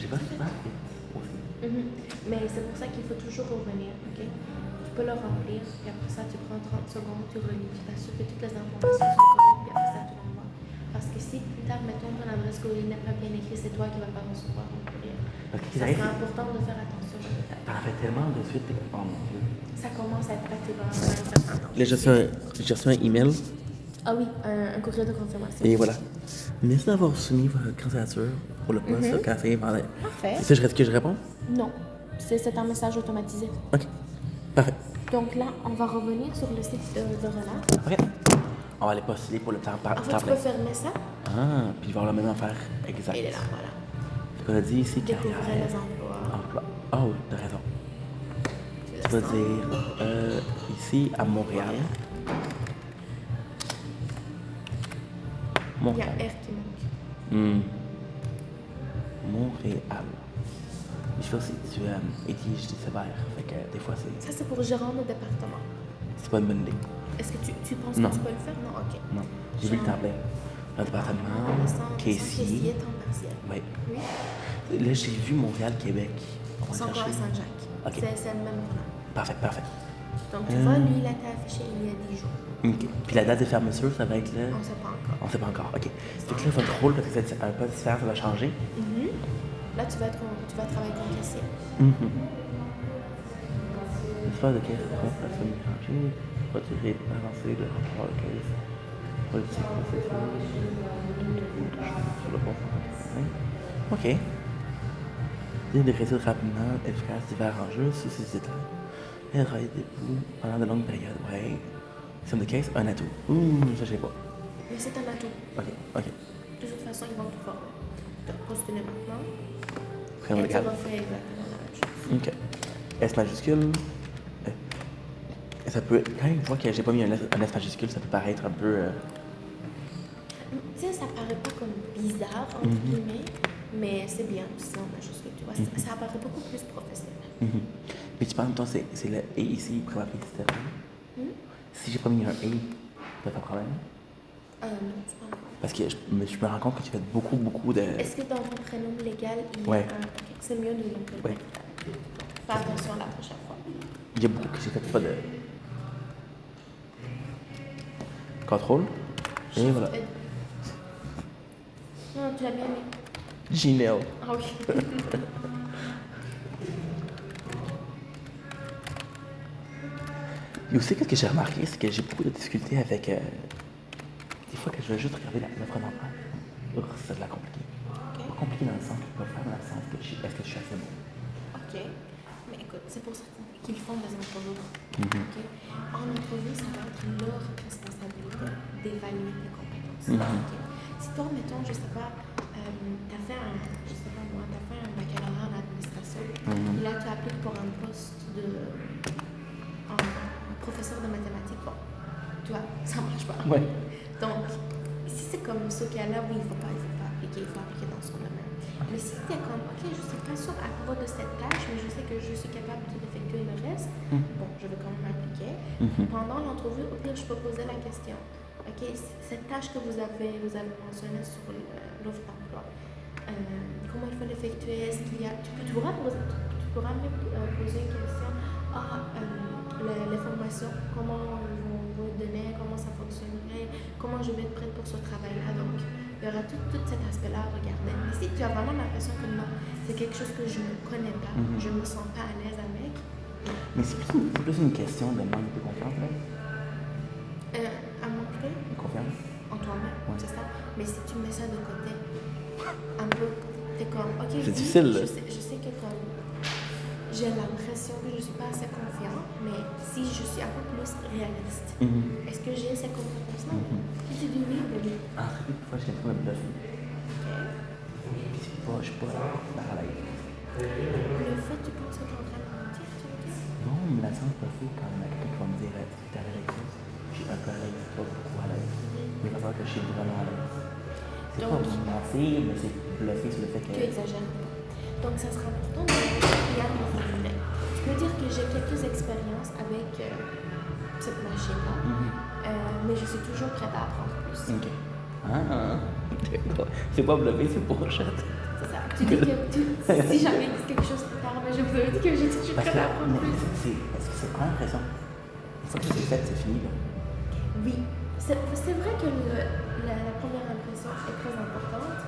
Speaker 1: pas souvent vite aussi.
Speaker 13: Mais c'est pour ça qu'il faut toujours revenir, OK? Tu peux le remplir, puis après ça, tu prends 30 secondes, tu relis, tu t'assures que toutes les informations sont correctes, puis après ça, tu l'envoies. Parce que si plus tard, mettons, ton adresse courriel n'est pas bien écrite, c'est toi qui vas pas recevoir ton courriel. Ça sera important de faire attention aux détails.
Speaker 1: T'en fais tellement de suite. Oh mon Dieu.
Speaker 13: Ça commence à être fatigant. Là,
Speaker 1: j'ai reçu un email.
Speaker 13: Ah oui, un courriel de confirmation.
Speaker 1: Et voilà. Merci d'avoir soumis votre candidature pour le poste de café.
Speaker 13: Parfait.
Speaker 1: C'est ça que je réponds?
Speaker 13: Non, c'est un message automatisé.
Speaker 1: OK. Parfait.
Speaker 13: Donc là, on va revenir sur le site de Rona.
Speaker 1: OK. On va aller postuler pour le temps
Speaker 13: En fait, tu peux fermer ça.
Speaker 1: Ah, puis voir la même affaire exact.
Speaker 13: Il est là, voilà.
Speaker 1: Ce qu'on a dit ici,
Speaker 13: Découvrir
Speaker 1: carrière.
Speaker 13: les emplois.
Speaker 1: Emploi. Oh, t'as raison. Tu vas dire ici à Montréal.
Speaker 13: Il y a R qui manque.
Speaker 1: Montréal. Je fais aussi du étige sévère. Fait que des fois, c'est.
Speaker 13: Ça, c'est pour gérant de département.
Speaker 1: C'est pas une bonne idée.
Speaker 13: Est-ce que tu penses
Speaker 1: Non.
Speaker 13: que tu peux le faire? Non, OK.
Speaker 1: Non. J'ai vu le temps plein. Le département, caissier.
Speaker 13: temps partiel.
Speaker 1: Oui.
Speaker 13: Oui.
Speaker 1: Là, j'ai vu Montréal, Québec. On va
Speaker 13: C'est encore
Speaker 1: chercher.
Speaker 13: à Saint-Jacques.
Speaker 1: OK.
Speaker 13: C'est le même Rona.
Speaker 1: Parfait, parfait.
Speaker 13: Donc, tu vois, lui, il a été affiché il y a 10 jours.
Speaker 1: OK. Puis la date de fermeture, ça va être là?
Speaker 13: On sait pas encore.
Speaker 1: On sait pas encore, OK. Fait que là, votre rôle, parce que c'est un poste différent, ça va changer.
Speaker 13: Là, tu vas travailler comme caissier.
Speaker 1: L'espace de caisse, plateforme échangée, produire et avancer le rapport de caisse, politique, sur le bon fond. OK. Des résultats rapidement, efficaces, divers enjeux, sous ces états. Erreur des bouts pendant de longues périodes. Ouais. Système de caisse, un atout. Ça, je sais pas.
Speaker 13: Mais c'est un atout.
Speaker 1: OK, OK.
Speaker 13: De toute façon, ils vont te former. Tu as postulé maintenant.
Speaker 1: Prénom
Speaker 13: Et tu
Speaker 1: légal.
Speaker 13: vas faire exactement la même chose.
Speaker 1: OK. S majuscule. Ça peut. Quand je vois que j'ai pas mis un S majuscule, ça peut paraître un peu.
Speaker 13: Tu sais, ça paraît pas comme bizarre, entre guillemets, mais c'est bien aussi en majuscule, tu vois. Ça apparaît beaucoup plus professionnel.
Speaker 1: Mais tu penses, toi, c'est le A ici, probabilité différente. Si j'ai pas mis un A, t'as pas de problème?
Speaker 13: Non, c'est pas grave.
Speaker 1: Parce que je me rends compte que tu fais beaucoup de.
Speaker 13: Est-ce que dans ton prénom légal, il y a
Speaker 1: Ouais.
Speaker 13: un. C'est mieux de l'appeler.
Speaker 1: Ouais.
Speaker 13: Fais attention la prochaine fois.
Speaker 1: Il y a beaucoup que j'ai fait pas de. Contrôle. Et voilà.
Speaker 13: Non, tu l'as bien mis.
Speaker 1: Gmail.
Speaker 13: Ah oui.
Speaker 1: Et aussi, qu'est-ce que j'ai remarqué, c'est que j'ai beaucoup de difficultés avec. Des fois que je veux juste regarder l'offre d'emploi. C'est de la compliqué. Pas compliqué dans le sens que je peux le faire, dans le sens que est-ce que je suis assez bon.
Speaker 13: OK. Mais écoute, c'est pour ça qu'ils font des entrevues. OK? En entrevue, ça va être leur responsabilité d'évaluer tes compétences. OK? Si toi, mettons, je sais pas, t'as fait un baccalauréat en administration, et là, tu appliques pour un poste de professeur de mathématiques, bon, tu vois, ça marche pas.
Speaker 1: Ouais.
Speaker 13: Donc, si c'est comme ce cas-là, oui, il faut pas appliquer, il faut appliquer dans son domaine. Mais si tu es comme, OK, je suis pas sûre à propos de cette tâche, mais je sais que je suis capable d'effectuer le reste, bon, je vais quand même appliquer. Pendant l'entrevue, au pire, je peux poser la question. OK, cette tâche que vous avez mentionnée sur l'offre d'emploi, comment il faut l'effectuer? Est-ce qu'il y a... Tu pourras même poser une question. Les formations, comment ils vont vous donner, comment ça fonctionnerait, comment je vais être prête pour ce travail-là. Donc, il y aura tout cet aspect-là à regarder. Mais si tu as vraiment l'impression que non, c'est quelque chose que je ne connais pas, je ne me sens pas à l'aise avec.
Speaker 1: Mais c'est plus une question de manque de confiance, là.
Speaker 13: À manquer
Speaker 1: De confiance.
Speaker 13: en toi-même, c'est ça. Mais si tu mets ça de côté, un peu, t'es comme, OK,
Speaker 1: C'est
Speaker 13: oui,
Speaker 1: difficile, là.
Speaker 13: je sais que comme, j'ai l'impression que je ne suis pas assez confiant, mais si je suis un peu plus réaliste, est-ce que j'ai ces compétences-là? Si tu dis oui, ben oui.
Speaker 1: En fait, des fois, j'ai l'impression de me bluffer.
Speaker 13: OK.
Speaker 1: Je suis pas à l'aise.
Speaker 13: Le fait, tu penses que tu es en train de mentir, tu veux dire?
Speaker 1: Non, mais la sens bluffer quand il y a quelqu'un qui va me dire t'es à l'aise avec ça. Je suis un peu à l'aise, pas beaucoup à l'aise. Mais il va falloir que je suis vraiment à l'aise. C'est pas mentir, mais c'est bluffer sur le fait que.
Speaker 13: Tu exagères. Donc, ça sera important de regarder mon formulaire. Je peux dire que j'ai quelques expériences avec cette machine-là, mais je suis toujours prête à apprendre plus.
Speaker 1: OK. C'est pas bluffer, c'est bullshit.
Speaker 13: C'est ça. Tu dis que si jamais il dit quelque chose plus tard, mais je vous avais dit que je suis prête à apprendre plus.
Speaker 1: Est-ce que c'est pas l'impression? Une fois que c'est fait, c'est fini, là.
Speaker 13: Oui. C'est vrai que la première impression est très importante.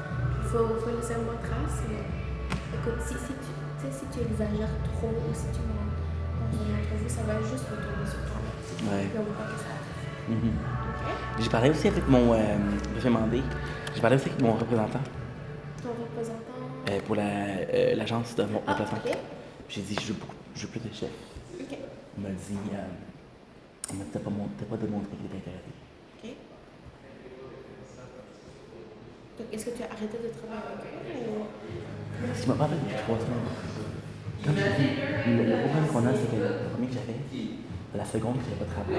Speaker 13: Il faut laisser un mot trace, mais écoute, si tu exagères trop ou si tu mens dans une entrevue, ça va juste retomber sur toi.
Speaker 1: Ouais.
Speaker 13: Puis on voit que ça arrive. OK?
Speaker 1: J'ai parlé aussi avec mon. Je vais demander. J'ai parlé aussi avec mon représentant
Speaker 13: Ton représentant?
Speaker 1: pour l'agence de mon placement.
Speaker 13: OK.
Speaker 1: J'ai dit, je veux plus de chefs.
Speaker 13: OK.
Speaker 1: Il m'a dit, t'as pas démontré qu'il était intéressé.
Speaker 13: OK. Donc, est-ce que tu as arrêté de travailler avec eux ou...
Speaker 1: Il m'a pas fait depuis 3 semaines. Comme je dis, le problème qu'on a, c'est que le premier que j'avais, la seconde, je n'avais pas travaillé.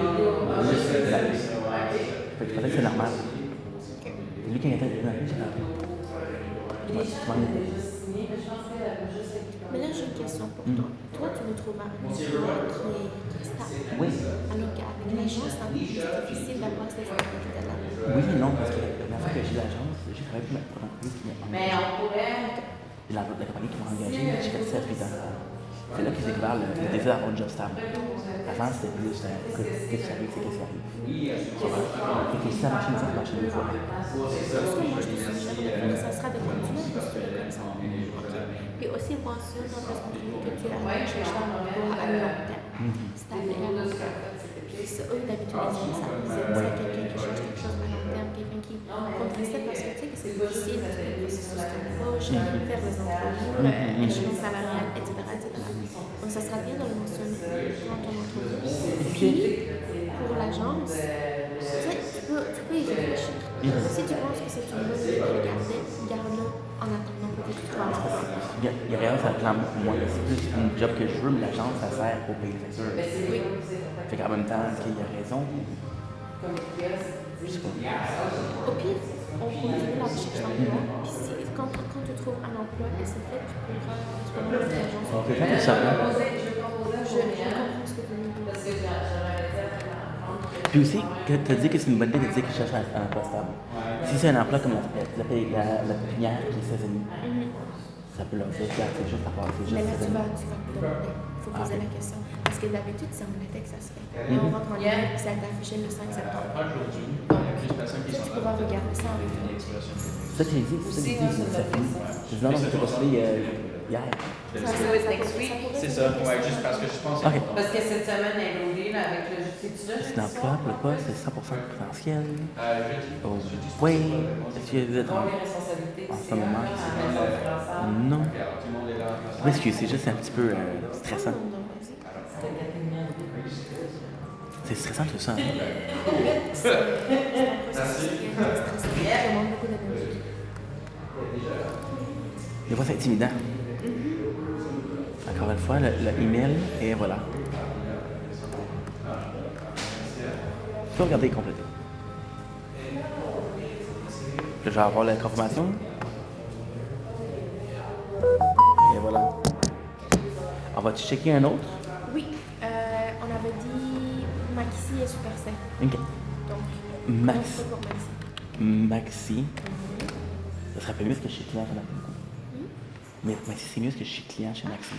Speaker 1: Fait que je pensais que c'est normal. Et lui, quand il était arrivé dans la vie, j'ai appris. Tu m'en étais.
Speaker 13: Mais là, j'ai une question pour toi. Toi, tu me trouves un emploi qui est stable.
Speaker 1: Oui.
Speaker 13: Alors qu'avec l'agence, c'est un peu plus difficile d'avoir ces stabilités-là.
Speaker 1: Oui et non, parce que la fois que j'ai l'agence, j'ai travaillé pour l'entreprise qui m'a engagé. La compagnie qui m'a engagé, j'ai fait 7-8 ans. C'est là que j'ai découvert le désir d'avoir une job stable. Avant, c'était plus, écoute, qu'est-ce qui arrive, c'est qu'est-ce qui arrive. Tu vois? Fait que si ça marche une fois, ça marche deux fois.
Speaker 13: Parce que moi, je te suggère, ça sera de continuer à postuler comme ça. Et aussi, mentionne dans ta contenu que tu es à chercher un emploi à long terme. C'est à faire à long terme. Ça, eux, d'habitude, ils aiment ça. Ils aiment ça, quelqu'un qui cherche quelque chose à long terme, quelqu'un qui contraste parce que tu sais que c'est difficile, le processus d'embauche, faire des entrevues, échelon salarial, etc., etc. Donc, ça sera bien de le mentionner dans ton entrevue. Puis, pour l'agence, tu peux y réfléchir. Si tu penses que c'est une bonne idée de le garder, garde-le en attendant peut-être que tu vas
Speaker 1: Il y a rien, ça clame moi. C'est plus une job que je veux, mais l'agence, ça sert pour payer les factures.
Speaker 13: Oui.
Speaker 1: Fait qu'en même temps, est-ce qu'il y a raison? Je sais pas.
Speaker 13: Au pire, on continue la recherche d'emploi. Puis si, quand tu trouves un emploi et c'est fait, tu peux mettre l'agence.
Speaker 1: On peut faire ça, hein?
Speaker 13: Je comprends ce que tu veux dire.
Speaker 1: Puis aussi, tu as dit que c'est une bonne idée de dire que je cherche un emploi stable. Si c'est un emploi comme la pépinière qui est saisonnière, ça peut leur dire, c'est juste à part, c'est juste.
Speaker 13: Mais là, tu vas demander. Il faut poser la question. Parce que d'habitude, c'est en été que ça se fait. Là, on rentre en hiver, ça a été affiché le 5 septembre. Donc, ça, tu pourras regarder ça avec eux.
Speaker 1: C'est ça que j'ai dit, c'est ça que j'ai dit, ça finit. J'ai dit non, non, c'était postulé hier.
Speaker 14: C'est ça, ouais, juste parce que je pense
Speaker 1: que...
Speaker 15: Parce que cette semaine, elle est roulée là, avec le justice.
Speaker 1: C'est un emploi pour le poste, c'est 100% présentiel. Oh, oui. Est-ce que vous êtes en ce moment? Non. Oui, excusez, c'est juste un petit peu stressant. C'est stressant tout ça. Hein?
Speaker 13: C'est un processus qui demande beaucoup d'énergie.
Speaker 1: Des fois, c'est intimidant. Encore une fois, le email, et voilà. Tu peux regarder et compléter. Je vais avoir la confirmation. Et voilà. On va-tu checker un autre?
Speaker 13: Oui, on avait dit Maxi et Super C.
Speaker 1: Ok.
Speaker 13: Donc,
Speaker 1: Maxi.
Speaker 13: pour Maxi.
Speaker 1: Maxi. Ça serait pas mieux que chez client, j'en ai beaucoup. Mais Maxi, c'est mieux que chez client chez Maxi.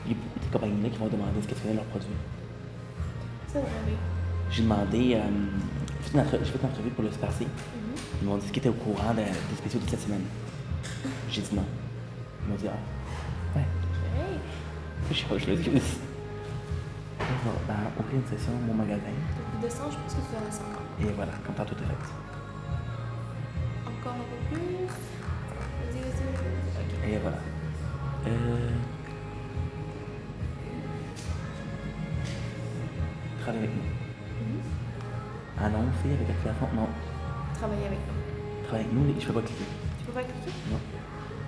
Speaker 1: Il y a beaucoup de compagnies qui vont demander ce que faisaient leurs produits.
Speaker 13: C'est vrai, oui.
Speaker 1: J'ai demandé, j'ai fait une entrevue pour le Super C. Ils m'ont dit ce qui était au courant des spéciaux de cette semaine. J'ai dit non. Ils m'ont dit ouais.
Speaker 13: Hey.
Speaker 1: Je sais pas, je l'excuse. On va ouvrir une session mon magasin.
Speaker 13: Depuis décembre, je pense que tu vas la savoir.
Speaker 1: Et voilà, comme ça tout est fait.
Speaker 13: Encore un peu plus. Vas-y, ok.
Speaker 1: Et voilà. Travaille avec nous. Annoncer avec l'activation, non.
Speaker 13: Travailler avec nous.
Speaker 1: Travaille avec nous, je peux pas cliquer.
Speaker 13: Tu peux pas cliquer?
Speaker 1: Non.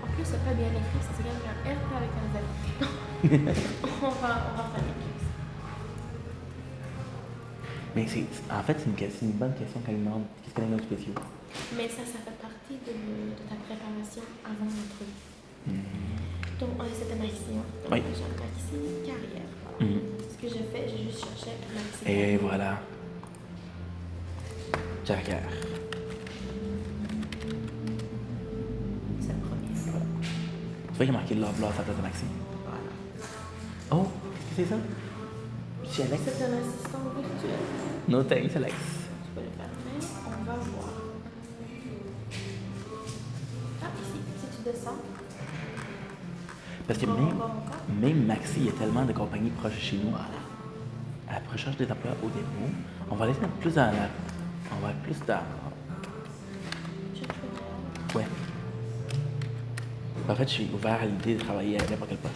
Speaker 13: En plus, c'est pas bien écrit, ça s'écrit avec un R avec un Z. on va faire écrire ça.
Speaker 1: Mais en fait, c'est une bonne question quand ils demandent qu'est-ce qu'on a nos spéciaux.
Speaker 13: Mais ça fait partie de ta préparation avant l'entrevue. Donc, on essaie de Maxi. Donc,
Speaker 1: Oui.
Speaker 13: déjà, Maxi, carrière. Voilà. Ce que j'ai fait, j'ai juste cherché Maxi.
Speaker 1: Et voilà. Carrière.
Speaker 13: C'est le premier.
Speaker 1: Voilà. Tu vois qu'il y a marqué Love Love à la place de Maxi.
Speaker 13: Voilà.
Speaker 1: Oh, qu'est-ce que c'est ça? C'est Alex.
Speaker 13: C'est un assistant virtuel.
Speaker 1: No thanks, Alex.
Speaker 13: Tu peux le fermer. On va voir. Ah, ici, si tu descends.
Speaker 1: Parce que même Maxi, il y a tellement de compagnies proches de chez nous.
Speaker 13: Voilà.
Speaker 1: À la recherche des emplois au dépôt, on va aller plus dans la... On va être plus dans... Ouais. En fait, je suis ouvert à l'idée de travailler à n'importe quel poste.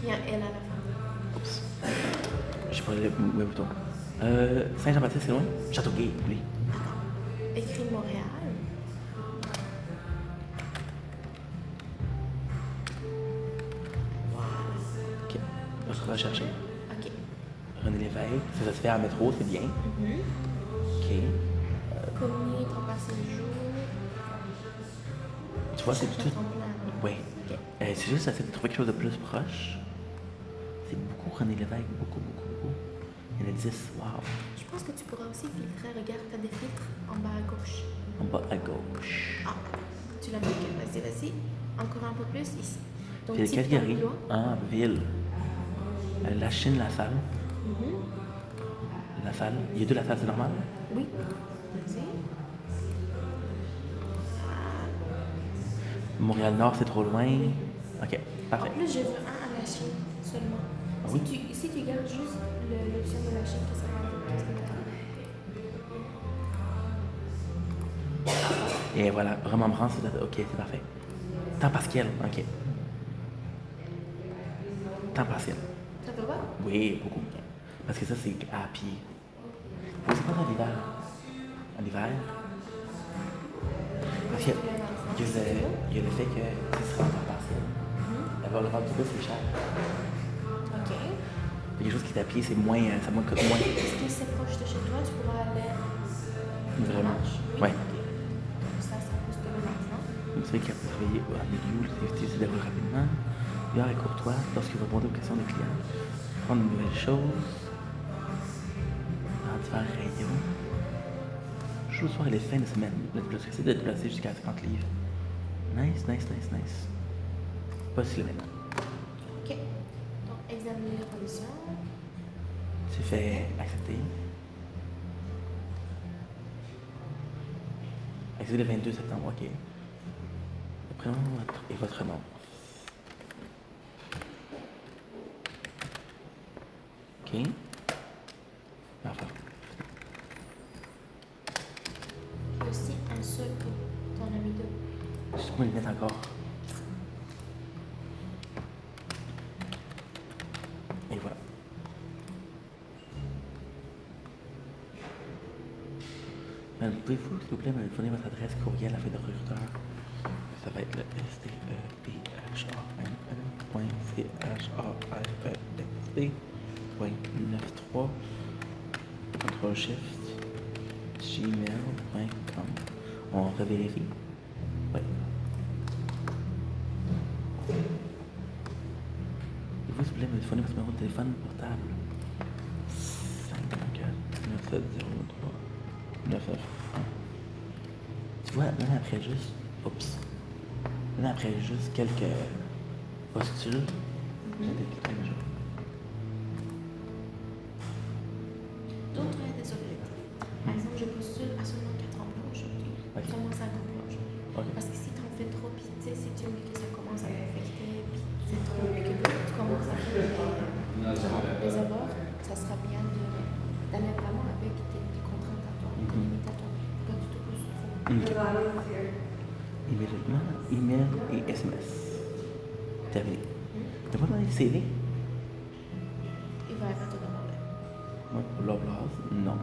Speaker 13: Il y a un L à la fin.
Speaker 1: Oups. Je sais pas, où plutôt. Saint-Jean-Baptiste, c'est loin? Châteauguay, oui.
Speaker 13: Écrit Montréal.
Speaker 1: Ok. On va chercher.
Speaker 13: Ok.
Speaker 1: René Lévesque, ça se fait en métro, c'est bien. Ok.
Speaker 13: Commis, ton passé jour.
Speaker 1: Tu vois, c'est tout. Oui.
Speaker 13: Ok.
Speaker 1: C'est juste essayer de trouver quelque chose de plus proche. C'est beaucoup René Lévesque, beaucoup. Il y en a 10, wow.
Speaker 13: Je pense que tu pourras aussi filtrer. Regarde, t'as des filtres en bas à gauche.
Speaker 1: En bas à gauche.
Speaker 13: Ah, tu l'as mis. Vas-y. encore un peu plus ici. Donc,
Speaker 1: Puis les
Speaker 13: type
Speaker 1: catégories.
Speaker 13: d'emploi.
Speaker 1: Ah, ville. La Chine, la salle.
Speaker 13: Mhm.
Speaker 1: La salle. Il y a deux la salle, c'est normal?
Speaker 13: Oui. Vas-y.
Speaker 1: Montréal-Nord, c'est trop loin. Ok, parfait.
Speaker 13: En plus, je veux un à la Chine seulement.
Speaker 1: Ah oui?
Speaker 13: Si tu gardes juste l'option de la Chine, qu'est-ce que tu
Speaker 1: Et voilà, Remembrance, ok, c'est parfait. Temps partiel, ok. Temps partiel.
Speaker 13: Ça te va?
Speaker 1: Oui, beaucoup. Parce que ça, c'est à pied. Oui, c'est pas dans l'hiver. En hiver. Parce que il y a le fait que ce sera en temps partiel. Avoir le ventre du bas, c'est cher.
Speaker 13: Ok.
Speaker 1: Quelque chose qui est à pied, c'est moins, ça moins coûte moins.
Speaker 13: Est-ce que c'est proche de chez toi? Tu pourras aller.
Speaker 1: Vraiment.
Speaker 13: Oui.
Speaker 1: Ouais.
Speaker 13: Donc ça coûte de l'argent.
Speaker 1: Vous savez qu'il y a pour travailler au milieu, l'activité se déroule rapidement. Hier et courtois, lorsque vous répondez aux questions des clients. Prendre de nouvelles choses. Dans divers rayons. Jour le soir et les fins de semaine. Je essaie de déplacer jusqu'à 50 livres. Nice. Pas si le maintenant.
Speaker 13: Ok. Donc, examiner les conditions.
Speaker 1: C'est fait accepter. Accepter le 22 septembre, ok. Le prénom et votre nom. Ok. Parfait.
Speaker 13: Il y a aussi un seul pour ton ami de.
Speaker 1: Je sais pas les mettre encore. Et voilà. Pouvez-vous, s'il vous plaît, me donner votre adresse courriel à la fin de recruteur? Ça va être le stepharn.charfst.93 contrôle shift gmail.com. On revérifie? Oui. Et vous, s'il vous plaît, me téléphoner votre numéro de téléphone portable. 544 9703 99. Tu vois, l'année après juste. Oups. L'année après juste quelques postules. J'ai déclaré déjà.
Speaker 13: D'autres des objectifs. Par exemple, je postule à seulement 4 emplois aujourd'hui. Seulement 5 emplois aujourd'hui. Parce que si tu en fais trop, puis tu sais, si tu me dis que ça commence à m'affecter, puis c'est trop, puis que tu commences à faire des abords, ça sera bien d'aller vraiment avec tes contraintes à toi, tes limites à toi. Pas du tout plus trop.
Speaker 1: Immédiatement, email et SMS. Terminé. T'as pas demandé le CV?
Speaker 13: Il va pas te demander.
Speaker 1: Moi, pour l'Oblast, non.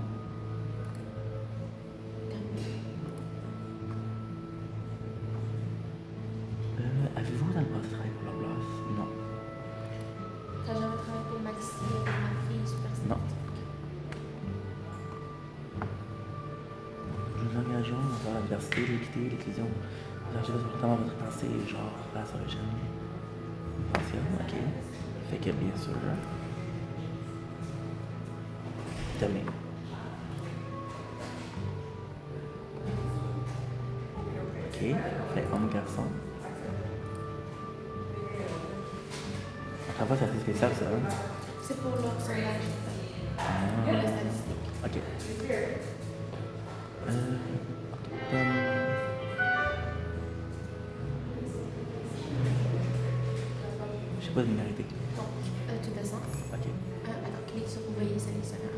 Speaker 1: Avez-vous dans le passé travaillé pour l'Oblast? Non.
Speaker 13: T'as jamais travaillé pour Maxi, Marie, Super
Speaker 1: Non. Nous nous engageons dans la diversité, l'équité, l'inclusion. Vous engagez notamment votre pensée, genre, race, origine. Pension, ok. Fait que bien sûr. Terminé. Ok. Fait homme, garçon. La fois, c'est assez spécial, ça, hein?
Speaker 13: C'est pour leur sondage.
Speaker 1: Ah.
Speaker 13: Pour les statistiques.
Speaker 1: Ok. Je sais pas de minorité.
Speaker 13: Donc, tu descends.
Speaker 1: Ok.
Speaker 13: Alors, clique sur Ouvrier sélectionneur.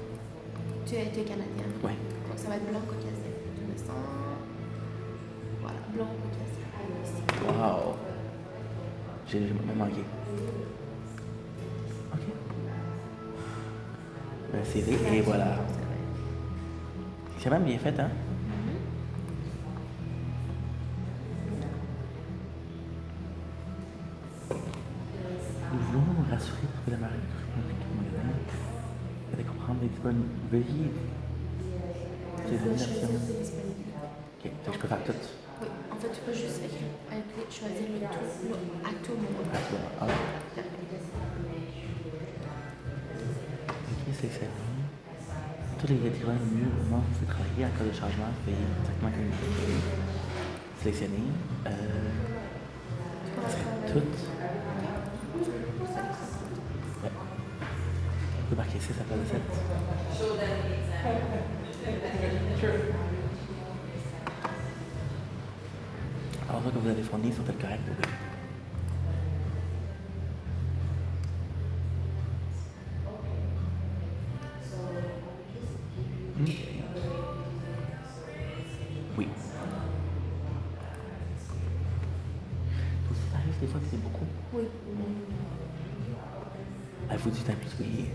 Speaker 13: Tu es canadien.
Speaker 1: Ouais.
Speaker 13: Donc, ça va être blanc caucasien. Tu descends. Voilà, blanc caucasien. Ici.
Speaker 1: Wow. J'ai même manqué. Ok. Le CV, et voilà. C'est quand même bien fait, hein? Nous voulons nous rassurer que la marque de comprendre les disponibles. Veuillez. C'est une version. Ok, fait que je peux faire tout.
Speaker 13: Oui, en fait, tu peux juste choisir le tout à tout moment.
Speaker 1: À toi. Ah. Ok, c'est excellent. Tous les écrivains mieux au monde, c'est travailler en cas de changement, payer exactement comme il faut. Sélectionner. toutes. Ouais. On peut marquer 6 à la place de 7. Alors ça que vous avez fourni sont-elles correctes? Oui. Oui. Ça arrive des fois que c'est beaucoup.
Speaker 13: Oui.
Speaker 1: Il faut du temps plus oui.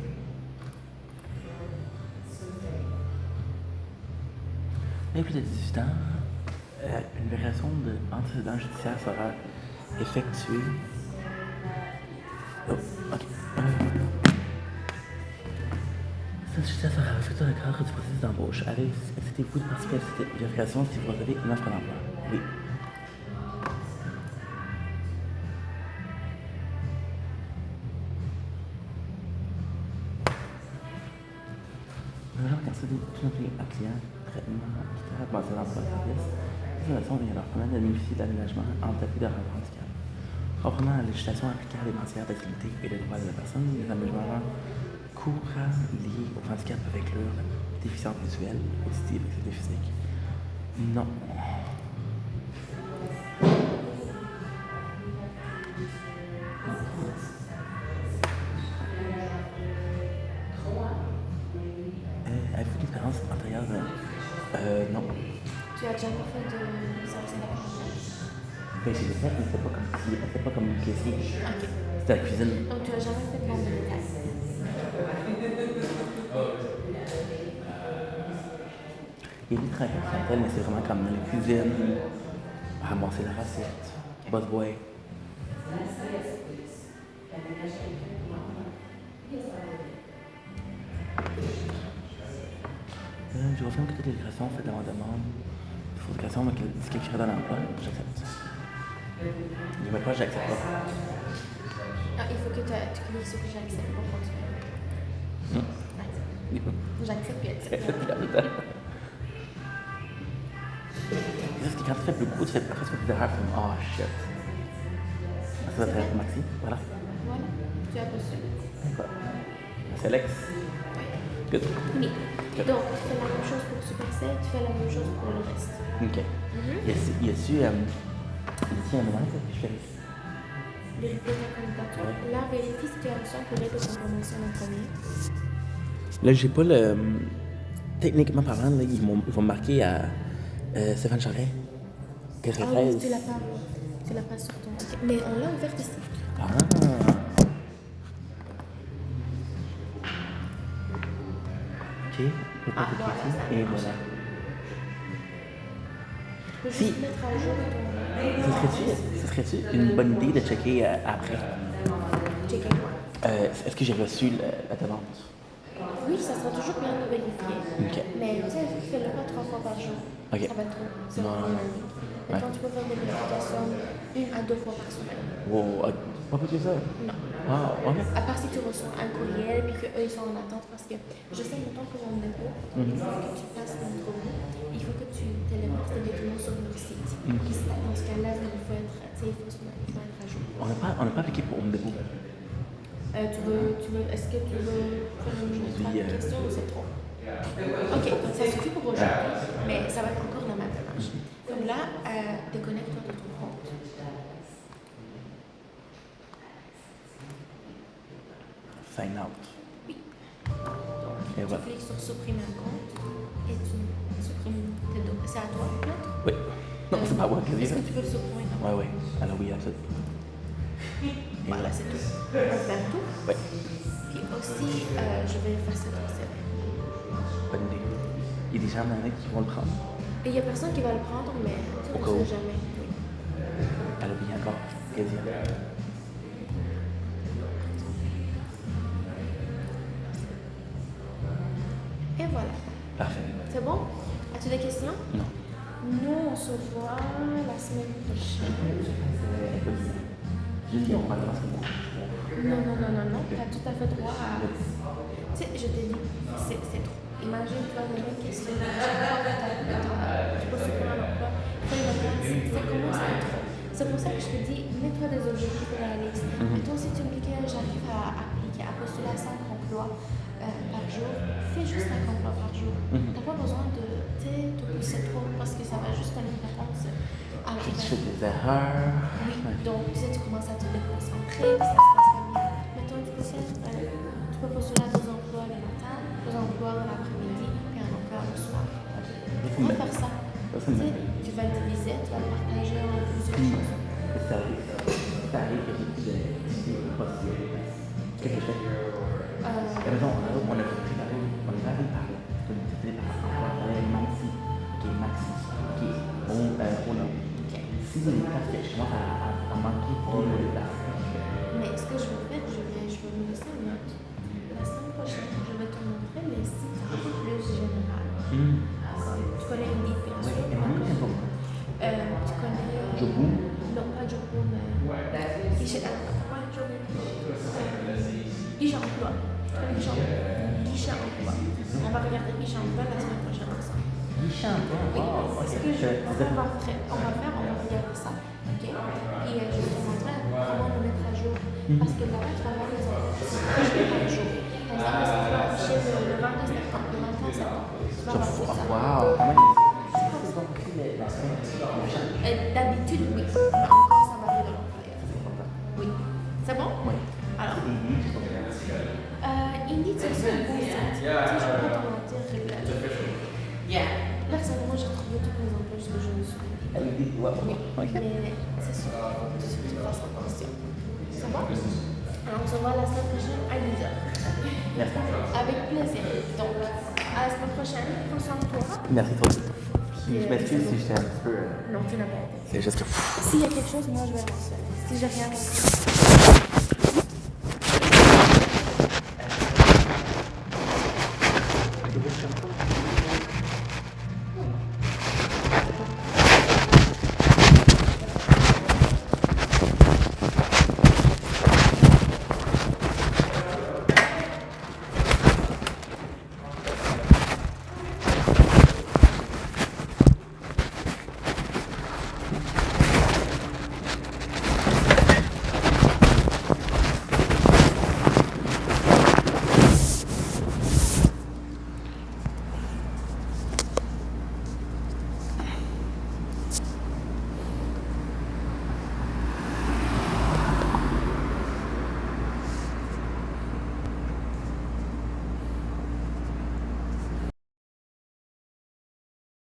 Speaker 1: Mais plus de 18 ans, une vérification d'antécédent judiciaire sera effectuée. Oh, ok. Cette judiciaire sera effectuée dans le cadre du processus d'embauche. Acceptez-vous de participer à cette vérification si vous recevez une offre d'emploi? Oui. Tout un client, traitement, etc. basé dans l'emploi service. Ces relations vient leur permettre de bénéficier de l'aménagement en tapis de handicap. Reprenant la législation applicable en matière d'activité et des droits de la personne, les aménagements courants liés au handicap peuvent inclure déficience visuelle, auditive, activité physique. Non. Avez-vous une expérience antérieure? Non.
Speaker 13: Tu as jamais fait de service à la clientèle?
Speaker 1: Ben, j'ai fait, mais c'était pas comme une caissier.
Speaker 13: Ok.
Speaker 1: C'était la cuisine.
Speaker 13: Donc tu as jamais fait de vente de détail?
Speaker 1: Il y a des travails à la clientèle, mais c'est vraiment comme dans la cuisine, ramasser la recette, boss boy. Je confirme que toutes les déclarations faites dans ma demande de fausse mais ce qui écrit dans l'emploi, j'accepte. Il n'y a même pas, j'accepte pas.
Speaker 13: Ah, il faut que tu cliques sur j'accepte pour continuer. J'accepte puis accepte.
Speaker 1: C'est juste que quand tu fais beaucoup, tu fais presque des erreurs comme oh shit. Ça va être Maxi, voilà.
Speaker 13: Voilà, tu as reçu.
Speaker 1: D'accord. C'est Alex. Good.
Speaker 13: Oui. Donc, tu fais la même chose pour Supercell, tu fais la même chose pour le reste.
Speaker 1: Ok. Y a-tu un moment que je vérifie?
Speaker 13: Vérifier ta candidature.
Speaker 1: Ouais.
Speaker 13: Là, vérifie si tu as reçu un courriel de confirmation en premier.
Speaker 1: Là, j'ai pas le. Techniquement parlant, là, ils vont me marquer à Stéphane Charret. Que c'est 13.
Speaker 13: Oui, tu l'as pas sur ton. Okay. Mais on l'a ouvert ici.
Speaker 1: Ah! Ok, et voilà.
Speaker 13: Tu peux juste mettre à jour ton.
Speaker 1: Ce serait-tu une bonne idée de checker après?
Speaker 13: Checker quoi?
Speaker 1: Est-ce que j'ai reçu la demande?
Speaker 13: Oui, ça sera toujours bien de vérifier.
Speaker 1: Ok.
Speaker 13: Mais tu sais, fais-le pas 3 fois par jour.
Speaker 1: Ok.
Speaker 13: Ça va être trop. C'est
Speaker 1: Non.
Speaker 13: Maintenant, tu peux faire des vérifications 1 à 2 fois par semaine.
Speaker 1: Wow, pas plus que ça?
Speaker 13: Non.
Speaker 1: Ah, ok.
Speaker 13: À part si tu reçois un courriel puis qu'eux ils sont en attente parce que je sais maintenant pour mon dépôt, il faut que tu passes l'entrevue, il faut que tu télémarques tes documents sur leur site. Dans ce cas-là, il faut être à jour.
Speaker 1: On n'a pas appliqué pour Home Depot.
Speaker 13: Est-ce que tu veux faire une question ou c'est trop? Ok, donc ça suffit pour aujourd'hui, mais ça va être encore dans ma démarche. Donc là, déconnecte-toi de ton compte.
Speaker 1: Sign out.
Speaker 13: Oui. Donc,
Speaker 1: et
Speaker 13: tu
Speaker 1: voilà.
Speaker 13: cliques sur supprimer un compte et tu supprimes tes données. C'est à toi, peut-être?
Speaker 1: Oui. Non, c'est pas moi qui dis
Speaker 13: Est-ce
Speaker 1: ça.
Speaker 13: que tu peux le supprimer?
Speaker 1: Ouais, ouais. Alors oui, absolument.
Speaker 13: Voilà, c'est tout. On fait tout.
Speaker 1: Ouais.
Speaker 13: Puis aussi, je vais effacer ton CV.
Speaker 1: Bonne idée. Il y a des gens dans la qui vont le prendre.
Speaker 13: Et il n'y a personne qui va le prendre, mais tu ne sais jamais. Oui.
Speaker 1: Alors oui, encore. Quasi.
Speaker 13: Et voilà.
Speaker 1: Parfait.
Speaker 13: C'est bon? As-tu des questions?
Speaker 1: Non.
Speaker 13: Nous, on se voit la semaine prochaine.
Speaker 1: Julie, on va le faire.
Speaker 13: Non. Tu as tout à fait droit à. Tu sais, je t'ai dit, c'est trop. Imagine, tu as les mêmes questions. Tu peux supprimer un emploi. Ça commence à être trop. C'est pour ça que je te dis, mets-toi des objectifs réalistes. Et toi, si tu me dis que j'arrive à appliquer, à postuler à 5 emplois par jour, fais juste 5 emplois par jour. T'as pas besoin de te pousser trop parce que ça va juste donner une réponse.
Speaker 1: Puis tu fais des erreurs.
Speaker 13: Oui, donc tu sais, tu commences à te déconcentrer, puis ça se passe pas bien. Mais toi, tu peux postuler à 2 emplois le matin, 2 emplois l'après-midi, puis un emploi le soir. Tu peux faire ça. Tu sais, tu vas le diviser, tu vas le partager en plusieurs choses.
Speaker 1: Ça arrive que j'ai plus d'idées possibles. Qu'est-ce que je fais? Raison, on a préparé, on est arrivé par là. On est préparé par Maxi. Ok, Maxi. Ok, on a. Si j'ai des places, je commence à manquer de place.
Speaker 13: Mais ce que je vais faire, je vais me laisser une note. La semaine prochaine, je vais te montrer les sites plus généraux. Tu connais Indeed, bien sûr.
Speaker 1: Oui, mais c'est pas moi.
Speaker 13: Tu connais.
Speaker 1: Jobu?
Speaker 13: Non, pas Jobu, mais. Guichet emploi. Guichet emploi. On va regarder Guichet emploi la semaine prochaine ensemble.
Speaker 1: Guichet emploi? Wow,
Speaker 13: C'est ce que on va regarder ça. Ok? Et je vais te montrer comment le mettre à jour. Parce que là-bas, tu vas voir les emplois qui sont affichés par jour. Par exemple, si tu vas afficher le 22 septembre, le 21 septembre, tu vas voir ça.
Speaker 1: Wow, quand même. C'est donc la semaine prochaine.
Speaker 13: D'habitude, oui. Mais encore, ça varie de l'employeur. Oui. C'est bon?
Speaker 1: Oui.
Speaker 13: Alors?
Speaker 1: Indeed,
Speaker 13: Indeed, c'est aussi un bon site. Tu sais, je peux pas te mentir, personnellement, j'ai trouvé tous les emplois que je me suis dit.
Speaker 1: Indeed, ouais.
Speaker 13: Oui.
Speaker 1: Ok.
Speaker 13: Mais c'est sûr, il faut que tu fasses attention. C'est bon? Alors, on se voit la semaine prochaine à 10h.
Speaker 1: Merci.
Speaker 13: Avec plaisir. Donc, à la semaine prochaine. Prends soin de toi.
Speaker 1: Merci toi aussi. Je m'excuse si j'étais un petit peu.
Speaker 13: Non, tu n'as pas été.
Speaker 1: C'est juste que.
Speaker 13: S'il y a quelque chose, moi, je vais mentionner. Si j'ai rien mentionné.